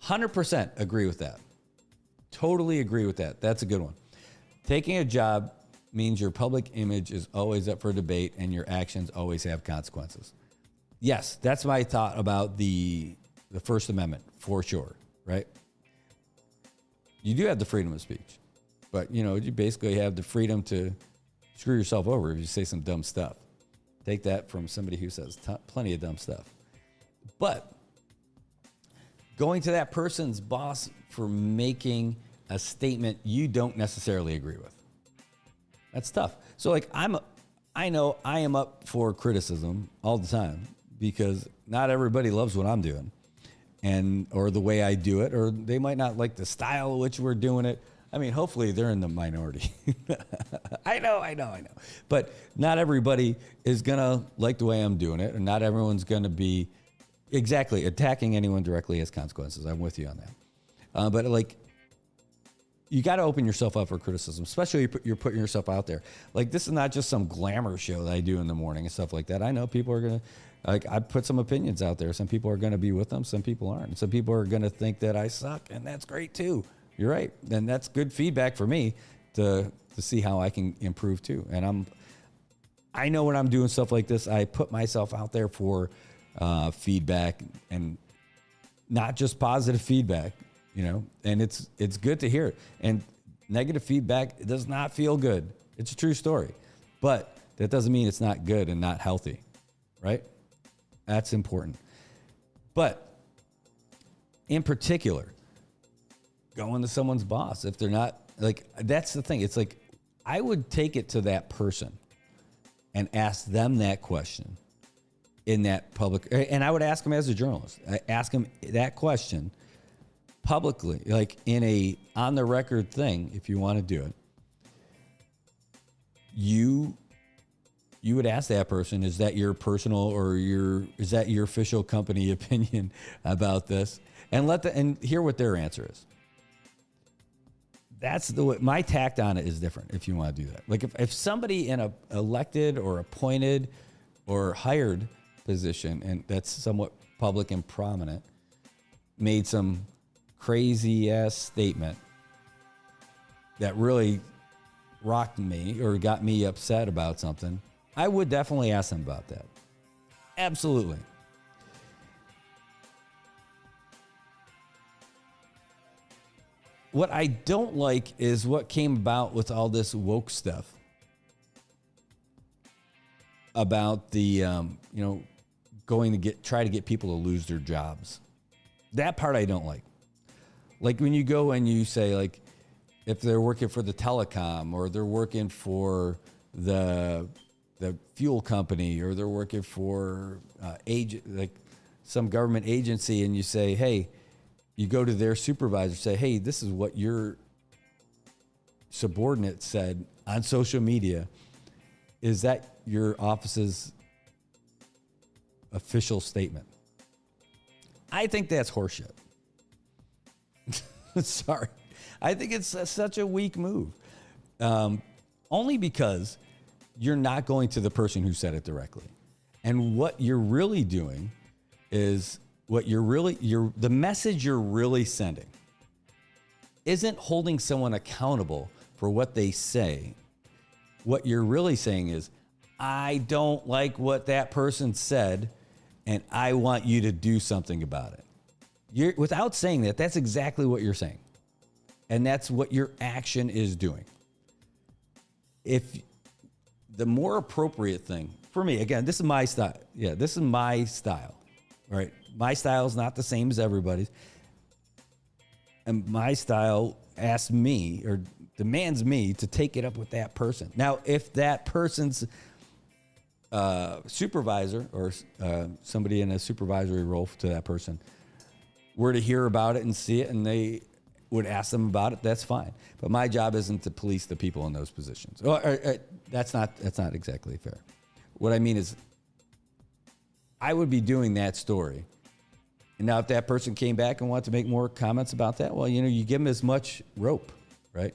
100% agree with that. Totally agree with that. That's a good one. Taking a job means your public image is always up for debate and your actions always have consequences. Yes, that's my thought about the First Amendment, for sure, right? You do have the freedom of speech, but you basically have the freedom to screw yourself over if you say some dumb stuff. Take that from somebody who says plenty of dumb stuff. But going to that person's boss for making a statement you don't necessarily agree with, that's tough. So like I know I am up for criticism all the time because not everybody loves what I'm doing or the way I do it, or they might not like the style in which we're doing it. I mean, hopefully they're in the minority. I know. But not everybody is going to like the way I'm doing it, and not everyone's going to be exactly attacking anyone directly has consequences. I'm with you on that. But like, you got to open yourself up for criticism, especially if you're putting yourself out there. Like, this is not just some glamour show that I do in the morning and stuff like that. I know people are going to, I put some opinions out there. Some people are going to be with them. Some people aren't. Some people are going to think that I suck, and that's great too. You're right. And that's good feedback for me to to see how I can improve too. And I know when I'm doing stuff like this, I put myself out there for feedback, and not just positive feedback, and it's good to hear it. And negative feedback does not feel good. It's a true story, but that doesn't mean it's not good and not healthy, right? That's important. But in particular, going to someone's boss, if they're not, like, that's the thing. It's like, I would take it to that person and ask them that question in that public, and I would ask them as a journalist. I ask them that question publicly, like in a on the record thing, if you want to do it. You would ask that person, is that your personal or is that your official company opinion about this? And hear what their answer is. That's my tact on it is different if you want to do that. Like if somebody in a elected or appointed or hired position, and that's somewhat public and prominent, made some crazy ass statement that really rocked me or got me upset about something, I would definitely ask them about that. Absolutely. What I don't like is what came about with all this woke stuff about the, try to get people to lose their jobs. That part I don't like. Like when you go and you say, like, if they're working for the telecom or they're working for the fuel company or they're working for some government agency, and you say, hey, you go to their supervisor, say, hey, this is what your subordinate said on social media. Is that your office's official statement? I think that's horseshit. Sorry. I think it's such a weak move. Only because you're not going to the person who said it directly. And what you're really doing is the message you're really sending isn't holding someone accountable for what they say. What you're really saying is, I don't like what that person said, and I want you to do something about it. Without saying that, that's exactly what you're saying. And that's what your action is doing. If the more appropriate thing, for me, again, this is my style. Yeah, this is my style, right? My style is not the same as everybody's. And my style asks me or demands me to take it up with that person. Now, if that person's supervisor or somebody in a supervisory role to that person were to hear about it and see it and they would ask them about it, that's fine. But my job isn't to police the people in those positions. That's not exactly fair. What I mean is, I would be doing that story. And now if that person came back and wanted to make more comments about that, well, you give them as much rope, right?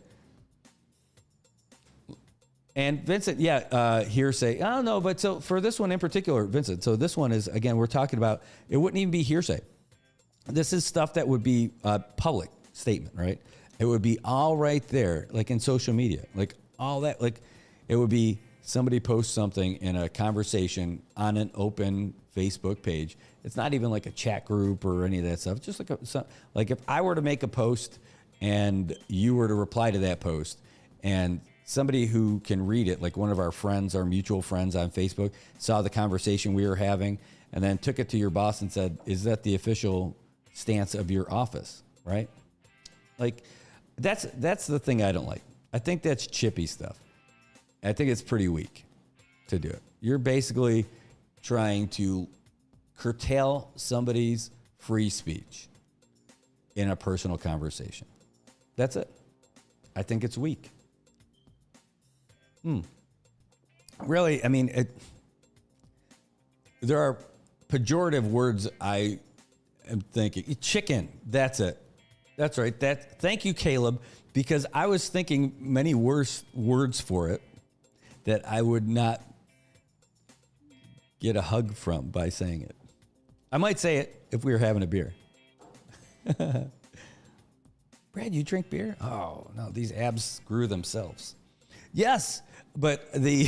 And Vincent, hearsay. I don't know, but so for this one in particular, Vincent, so this one is, again, we're talking about, it wouldn't even be hearsay. This is stuff that would be a public statement, right? It would be all right there, like in social media, like all that, like it would be somebody posts something in a conversation on an open Facebook page. It's not even like a chat group or any of that stuff. Just like if I were to make a post and you were to reply to that post, and somebody who can read it, like one of our friends, our mutual friends on Facebook, saw the conversation we were having and then took it to your boss and said, is that the official stance of your office, right? Like that's the thing I don't like. I think that's chippy stuff. I think it's pretty weak to do it. You're basically trying to curtail somebody's free speech in a personal conversation. That's it. I think it's weak. Really, I mean, there are pejorative words I am thinking. Chicken, that's it. That's right. Thank you, Caleb, because I was thinking many worse words for it that I would not get a hug from by saying it. I might say it if we were having a beer. Brad, you drink beer? Oh, no, these abs grew themselves. Yes, but the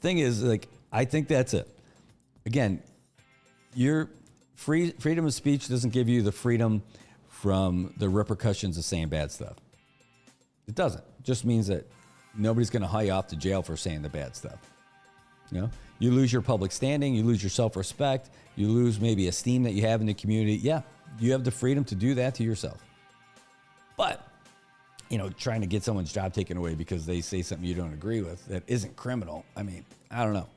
thing is, like, I think that's it. Again, your freedom of speech doesn't give you the freedom from the repercussions of saying bad stuff. It doesn't. It just means that nobody's going to haul you off to jail for saying the bad stuff. You know, you lose your public standing, you lose your self-respect, you lose maybe esteem that you have in the community. Yeah, you have the freedom to do that to yourself. But, you know, trying to get someone's job taken away because they say something you don't agree with that isn't criminal, I mean, I don't know.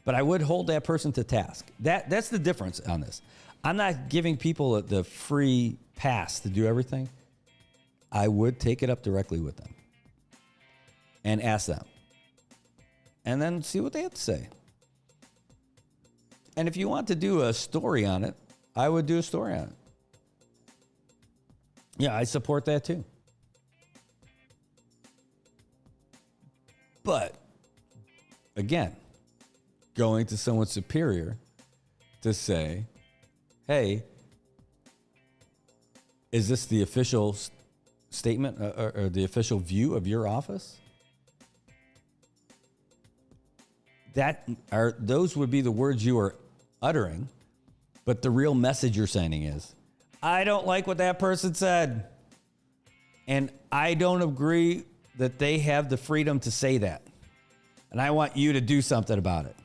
But I would hold that person to task. That's the difference on this. I'm not giving people the free pass to do everything. I would take it up directly with them and ask them. And then see what they have to say. And if you want to do a story on it, I would do a story on it. Yeah, I support that too. But, again, going to someone superior to say, hey, is this the official statement or the official view of your office? Those would be the words you are uttering, but the real message you're sending is, I don't like what that person said, and I don't agree that they have the freedom to say that, and I want you to do something about it.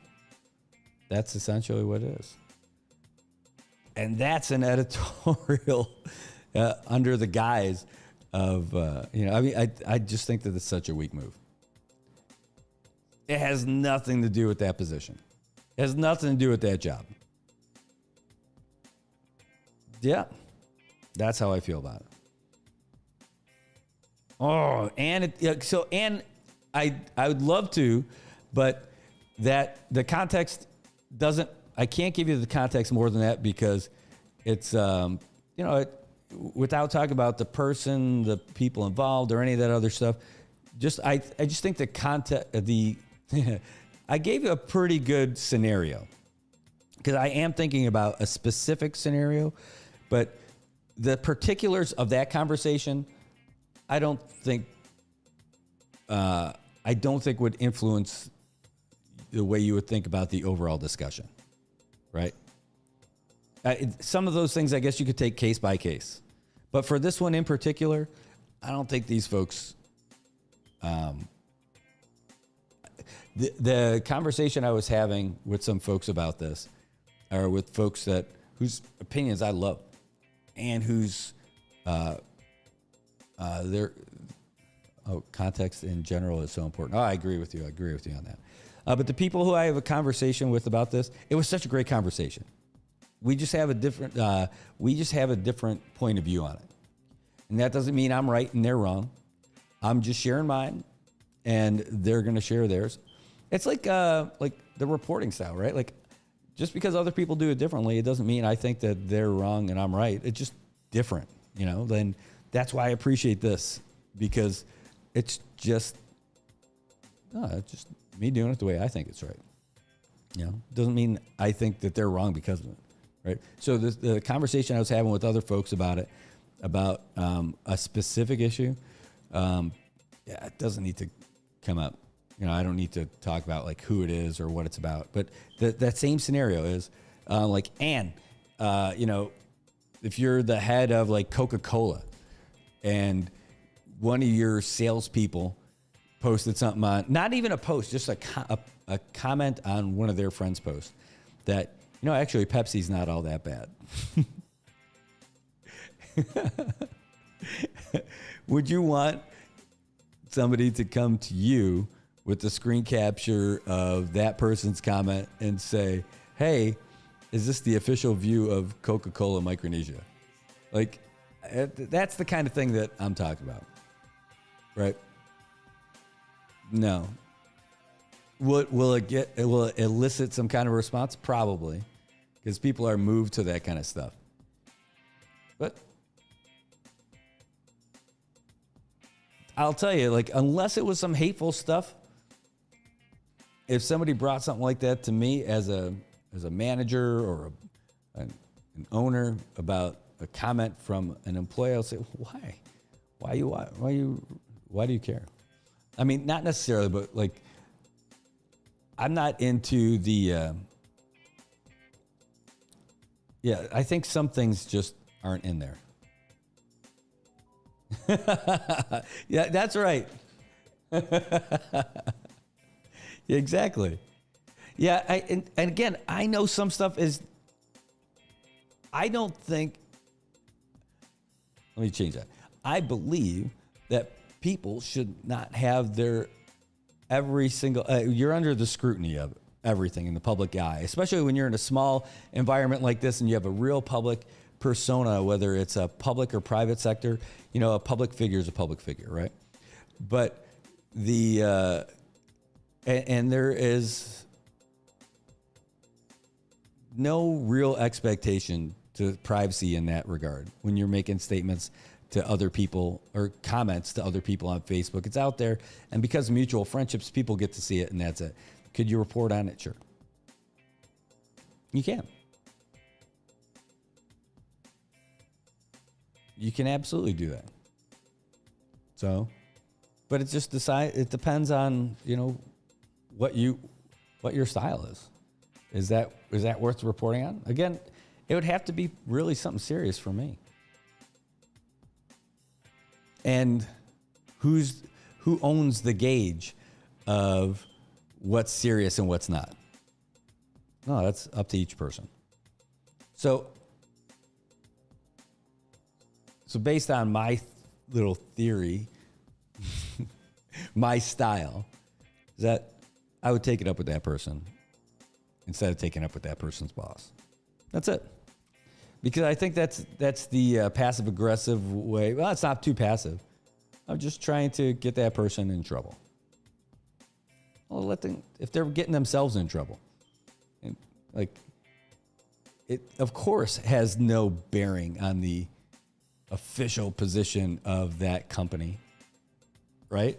That's essentially what it is. And that's an editorial under the guise of, I just think that it's such a weak move. It has nothing to do with that position. It has nothing to do with that job. Yeah, that's how I feel about it. Oh, and I would love to, but that the context doesn't. I can't give you the context more than that because it's without talking about the person, the people involved, or any of that other stuff. I just think the context I gave you a pretty good scenario because I am thinking about a specific scenario, but the particulars of that conversation, I don't think would influence the way you would think about the overall discussion, right? Some of those things, I guess you could take case by case, but for this one in particular, I don't think these folks. The conversation I was having with some folks about this, or with folks whose opinions I love, and whose context in general is so important. Oh, I agree with you. I agree with you on that. But the people who I have a conversation with about this, it was such a great conversation. We just have a different point of view on it, and that doesn't mean I'm right and they're wrong. I'm just sharing mine, and they're going to share theirs. It's like the reporting style, right? Like, just because other people do it differently, it doesn't mean I think that they're wrong and I'm right. It's just different, you know? Then that's why I appreciate this, because it's just me doing it the way I think it's right. You know, doesn't mean I think that they're wrong because of it, right? So the conversation I was having with other folks about it, about a specific issue, it doesn't need to come up. You know, I don't need to talk about like who it is or what it's about. But that same scenario is if you're the head of like Coca-Cola and one of your salespeople posted something on, not even a post, just a comment on one of their friends' posts that, actually Pepsi's not all that bad. Would you want somebody to come to you with the screen capture of that person's comment and say, hey, is this the official view of Coca-Cola Micronesia? Like, that's the kind of thing that I'm talking about, right? No. Will it elicit some kind of response? Probably, because people are moved to that kind of stuff. But I'll tell you, like, unless it was some hateful stuff, if somebody brought something like that to me as a manager or an owner about a comment from an employee, I'll say, why do you care? I mean, not necessarily, but like, I'm not into the, I think some things just aren't in there. Yeah, that's right. Exactly. Yeah, and again, I know some stuff is, I don't think, let me change that. I believe that people should not have their every single, you're under the scrutiny of everything in the public eye, especially when you're in a small environment like this and you have a real public persona, whether it's a public or private sector. You know, a public figure is a public figure, right? But the, and there is no real expectation to privacy in that regard when you're making statements to other people or comments to other people on Facebook. It's out there, and because of mutual friendships, people get to see it, and that's it. Could you report on it? Sure. You can. You can absolutely do that. So, but it's just it depends on, you know, what your style is. Is that worth reporting on? Again, it would have to be really something serious for me. And who owns the gauge of what's serious and what's not? No, that's up to each person. So based on my little theory, my style, is that I would take it up with that person instead of taking it up with that person's boss. That's it. Because I think that's the passive-aggressive way. Well, it's not too passive. I'm just trying to get that person in trouble. Well, if they're getting themselves in trouble. And like, it, of course, has no bearing on the official position of that company, right?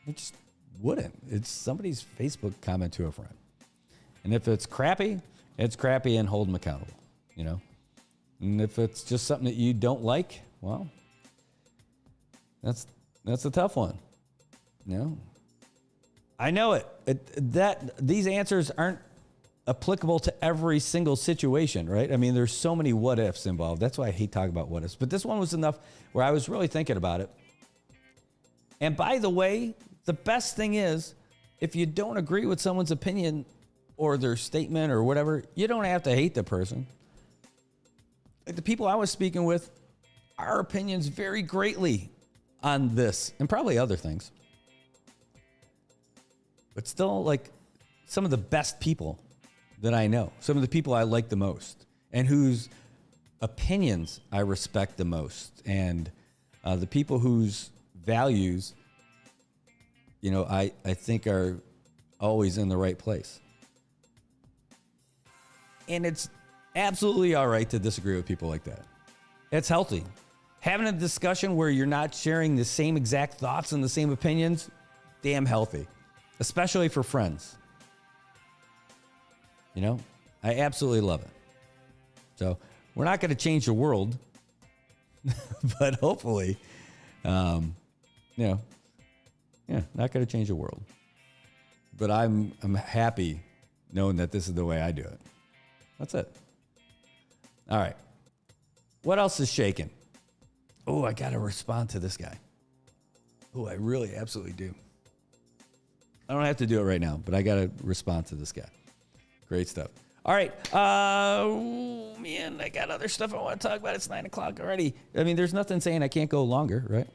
It just wouldn't. It's somebody's Facebook comment to a friend. And if it's crappy and hold them accountable, you know? And if it's just something that you don't like, well, that's a tough one. You know? I know it. These answers aren't applicable to every single situation, right? I mean, there's so many what ifs involved. That's why I hate talking about what ifs. But this one was enough where I was really thinking about it. And by the way, the best thing is, if you don't agree with someone's opinion or their statement or whatever, you don't have to hate the person. Like the people I was speaking with, our opinions vary greatly on this and probably other things. But still, like, some of the best people that I know, some of the people I like the most, and whose opinions I respect the most, and the people whose values, you know, I think are always in the right place. And it's absolutely all right to disagree with people like that. It's healthy. Having a discussion where you're not sharing the same exact thoughts and the same opinions, damn healthy, especially for friends. You know, I absolutely love it. So we're not going to change the world, but hopefully, not going to change the world. But I'm happy knowing that this is the way I do it. That's it. All right. What else is shaking? Oh, I got to respond to this guy. Oh, I really absolutely do. I don't have to do it right now, but I got to respond to this guy. Great stuff. All right. Oh, man, I got other stuff I want to talk about. It's 9 o'clock already. I mean, there's nothing saying I can't go longer, right?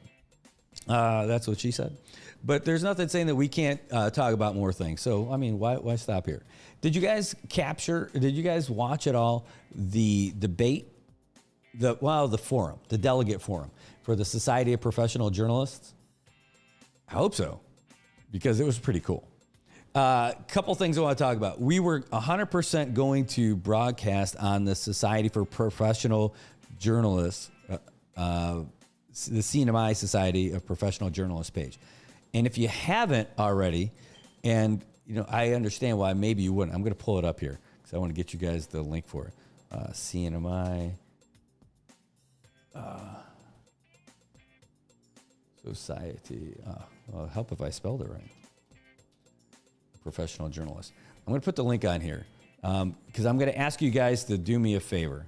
That's what she said. But there's nothing saying that we can't talk about more things. So, I mean, why stop here? Did you guys watch at all the debate, the forum, the delegate forum for the Society of Professional Journalists? I hope so, because it was pretty cool. Couple things I want to talk about. We were 100% going to broadcast on the Society for Professional Journalists, the CNMI Society of Professional Journalists page. And if you haven't already, and you know, I understand why maybe you wouldn't. I'm going to pull it up here because I want to get you guys the link for it. CNMI. So Society. Well, help if I spelled it right. Professional journalist. I'm going to put the link on here because I'm going to ask you guys to do me a favor.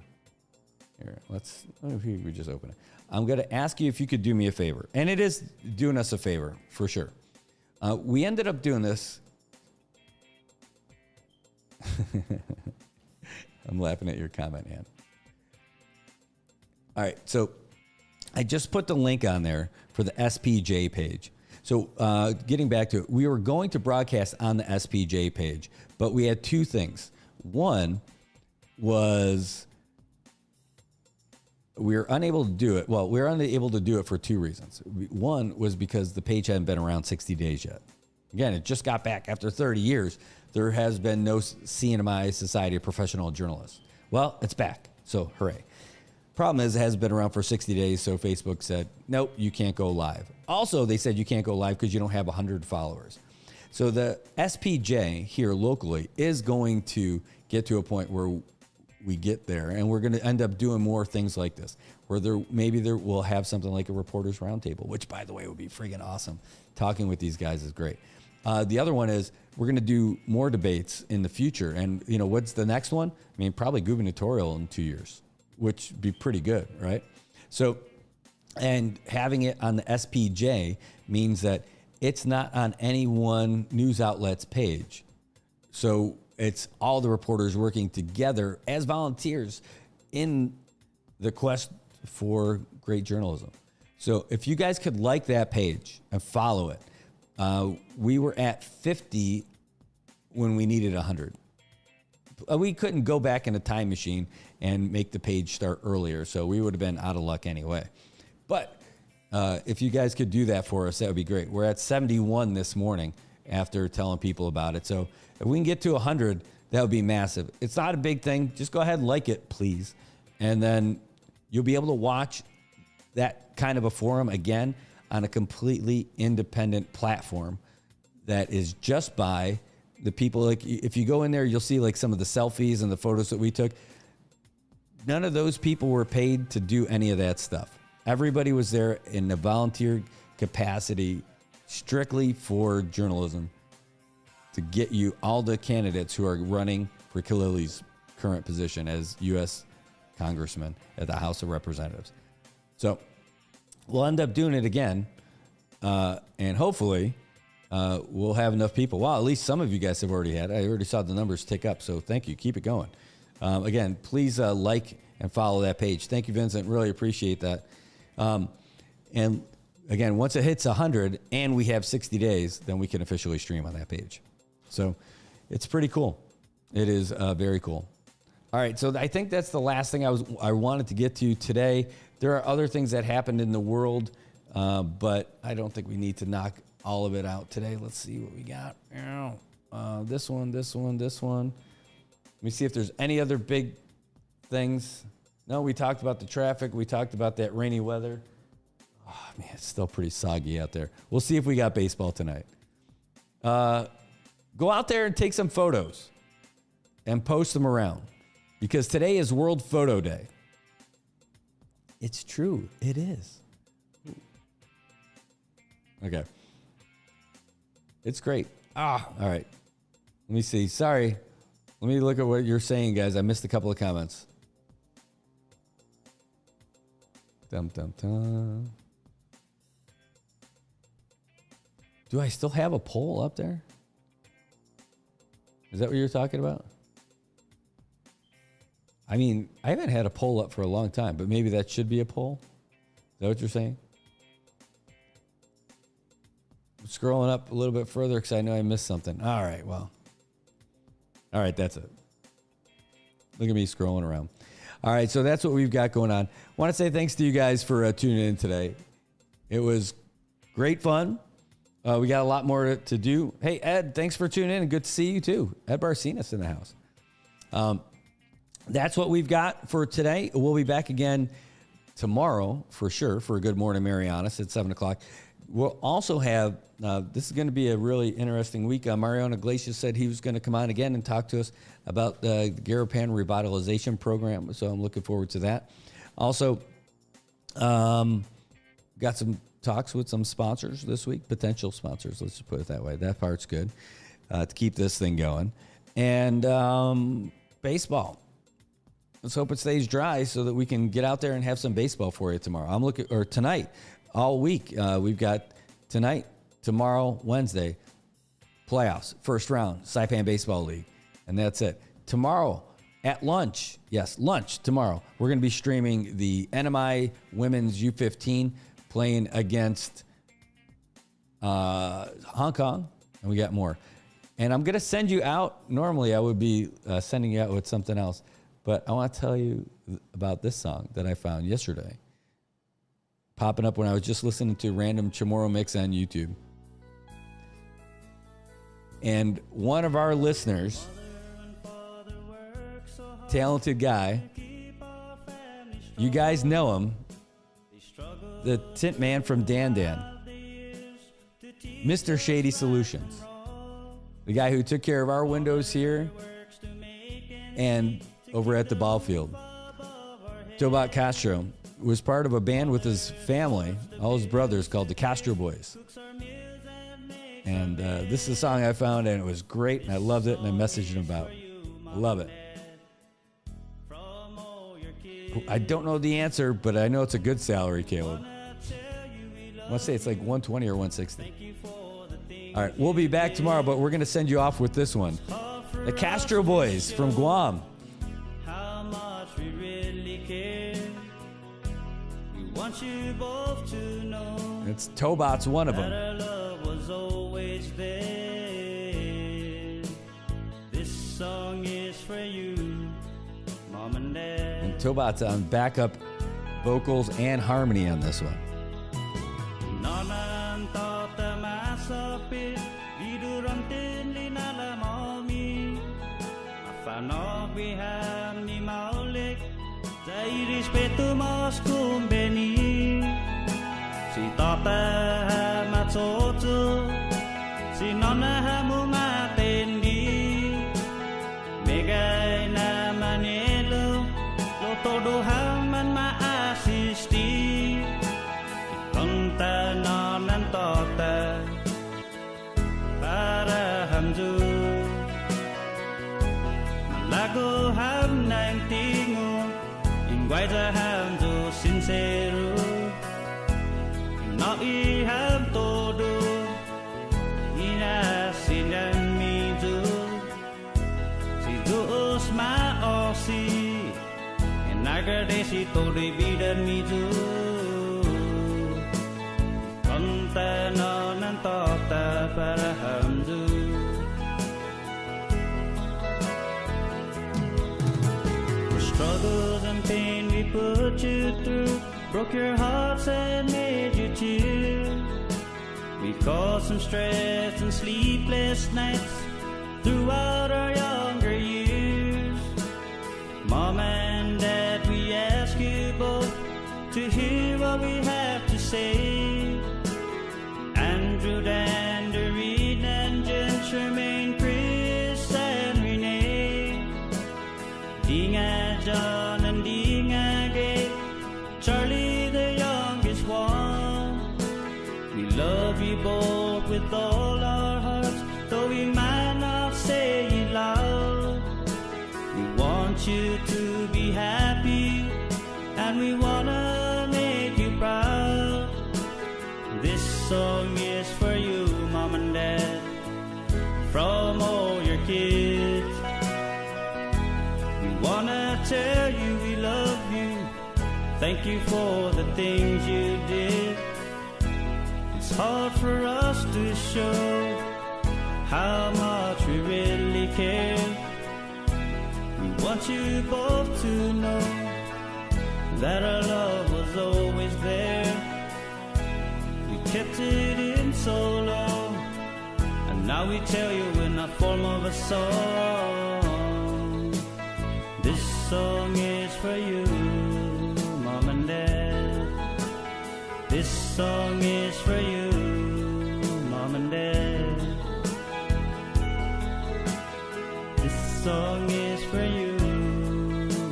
Here, we just open it. I'm going to ask you if you could do me a favor. And it is doing us a favor, for sure. We ended up doing this. I'm laughing at your comment, Ann. All right, so I just put the link on there for the SPJ page. So getting back to it, we were going to broadcast on the SPJ page, but we had two things. One was we were unable to do it. Well, we were unable to do it for two reasons. One was because the page hadn't been around 60 days yet. Again, it just got back after 30 years. There has been no CNMI, Society of Professional Journalists. Well, it's back, so hooray. Problem is, it hasn't been around for 60 days, so Facebook said, nope, you can't go live. Also, they said you can't go live because you don't have 100 followers. So the SPJ here locally is going to get to a point where we get there, and we're going to end up doing more things like this, where maybe we'll have something like a reporters roundtable, which, by the way, would be freaking awesome. Talking with these guys is great. The other one is we're going to do more debates in the future, and what's the next one? I mean, probably gubernatorial in 2 years, which would be pretty good, right? So, and having it on the SPJ means that it's not on any one news outlet's page. So it's all the reporters working together as volunteers in the quest for great journalism. So if you guys could like that page and follow it, we were at 50 when we needed 100. We couldn't go back in a time machine and make the page start earlier, so we would have been out of luck anyway. But if you guys could do that for us, that would be great. We're at 71 this morning after telling people about it. So if we can get to 100, that would be massive. It's not a big thing. Just go ahead and like it, please. And then you'll be able to watch that kind of a forum again on a completely independent platform that is just by the people. Like, if you go in there, you'll see like some of the selfies and the photos that we took. None of those people were paid to do any of that stuff. Everybody was there in a volunteer capacity, strictly for journalism, to get you all the candidates who are running for Khalili's current position as U.S. Congressman at the House of Representatives. So we'll end up doing it again, and hopefully we'll have enough people. Well, at least some of you guys have already had. I already saw the numbers tick up, so thank you. Keep it going. Again, please like and follow that page. Thank you, Vincent. Really appreciate that. And again, once it hits 100 and we have 60 days, then we can officially stream on that page. So it's pretty cool. It is very cool. All right, so I think that's the last thing I wanted to get to today. There are other things that happened in the world, but I don't think we need to knock all of it out today. Let's see what we got. This one. Let me see if there's any other big things. No, we talked about the traffic. We talked about that rainy weather. Oh, man, it's still pretty soggy out there. We'll see if we got baseball tonight. Go out there and take some photos and post them around, because today is World Photo Day. It's true. It is. Okay. It's great. All right. Let me see. Sorry. Let me look at what you're saying, guys. I missed a couple of comments. Dum, dum, dum. Do I still have a poll up there? Is that what you're talking about? I mean, I haven't had a poll up for a long time, but maybe that should be a poll. Is that what you're saying? I'm scrolling up a little bit further because I know I missed something. All right, well. All right, that's it. Look at me scrolling around. All right, so that's what we've got going on. I want to say thanks to you guys for tuning in today. It was great fun. We got a lot more to do. Hey, Ed, thanks for tuning in, and good to see you too. Ed Barcinas in the house. That's what we've got for today. We'll be back again tomorrow for sure for a Good Morning Marianas at 7 o'clock. We'll also have, this is going to be a really interesting week. Mariano Iglesias said he was going to come on again and talk to us about the Garapan Revitalization Program. So I'm looking forward to that. Also, got some talks with some sponsors this week, potential sponsors, let's just put it that way. That part's good to keep this thing going. And baseball. Let's hope it stays dry so that we can get out there and have some baseball for you tomorrow. Tonight, all week. We've got tonight, tomorrow, Wednesday, playoffs, first round, Saipan Baseball League. And that's it. Tomorrow at lunch, tomorrow, we're going to be streaming the NMI Women's U15 playing against Hong Kong, and we got more. And I'm going to send you out. Normally, I would be sending you out with something else, but I want to tell you about this song that I found yesterday, popping up when I was just listening to a random Chamorro mix on YouTube. And one of our listeners, talented guy, you guys know him, the tint man from Dan Dan, Mr. Shady Solutions, the guy who took care of our windows here and over at the ball field. Tobat Castro was part of a band with his family, all his brothers, called the Castro Boys. And this is a song I found, and it was great, and I loved it, and I messaged him about it. I love it. I don't know the answer, but I know it's a good salary, Caleb. I want to say it's like 120 or 160. All right, we'll be back tomorrow, but we're going to send you off with this one. The Castro Boys from Guam. How much we really care. We want you both to know. It's Tobat's one of that them. our love was always there. This song is for you, Mom and Dad. And Tobat's on backup vocals and harmony on this one. Nanan tata masapit Diduram tinli nalamami Mafanog biham ni maulik Zai rispeto mas kumbeni Si tata matsoto Si nona hamu matendi Megay na manelo Lotodo haman maasisti Kanta nanan tota para hamju Malago ham nang tingo Ingway za hamju sincero Na iham todo Ina sinan mijo Si duos maosi Nagadesi todo bidan mijo Nanan tota para hamdu The struggles and pain we put you through Broke your hearts and made you tear We caused some stress and sleepless nights Throughout our younger years Mom and Dad, we ask you both To hear what we have to say Andrew, Dan, Doreen, and Jen, Charmaine, Chris, and Renee Dinga, John, and Dinga, Gay Charlie, the youngest one We love you both with all our hearts Though we might not say it loud We want you to be happy And we wanna make you proud This song is for you, Mom and Dad From all your kids We wanna tell you we love you Thank you for the things you did It's hard for us to show How much we really care We want you both to know That our love was always there We kept it in so long And now we tell you in the form of a song This song is for you, Mom and Dad This song is for you, Mom and Dad This song is for you,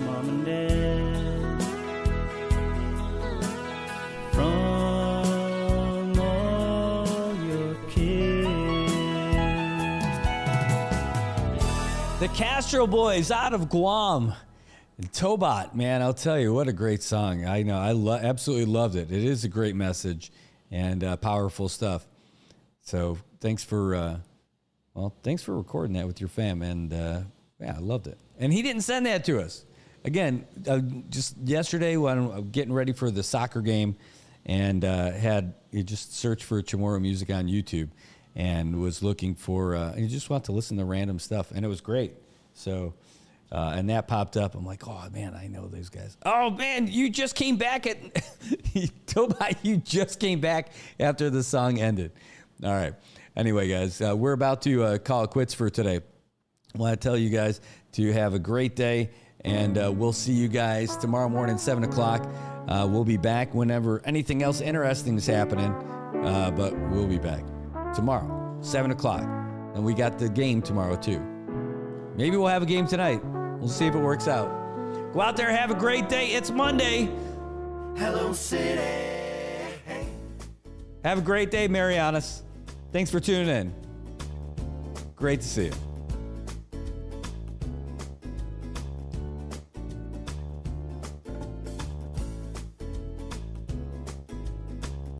Mom and Dad From Castro Boys out of Guam. And Tobot, man, I'll tell you, what a great song. I know, I absolutely loved it. It is a great message and powerful stuff. So thanks for recording that with your fam. And yeah, I loved it. And he didn't send that to us. Again, just yesterday when I'm getting ready for the soccer game, and you just searched for Chamorro music on YouTube, and was looking for, you just want to listen to random stuff, and it was great. So, and that popped up. I'm like, oh man, I know these guys. Oh man, you just came back Tobai, you just came back after the song ended. All right. Anyway, guys, we're about to call it quits for today. I want to tell you guys to have a great day, and we'll see you guys tomorrow morning, 7 o'clock. We'll be back whenever anything else interesting is happening, but we'll be back tomorrow, 7 o'clock. And we got the game tomorrow, too. Maybe we'll have a game tonight. We'll see if it works out. Go out there, have a great day. It's Monday. Hello, City. Have a great day, Marianas. Thanks for tuning in. Great to see you.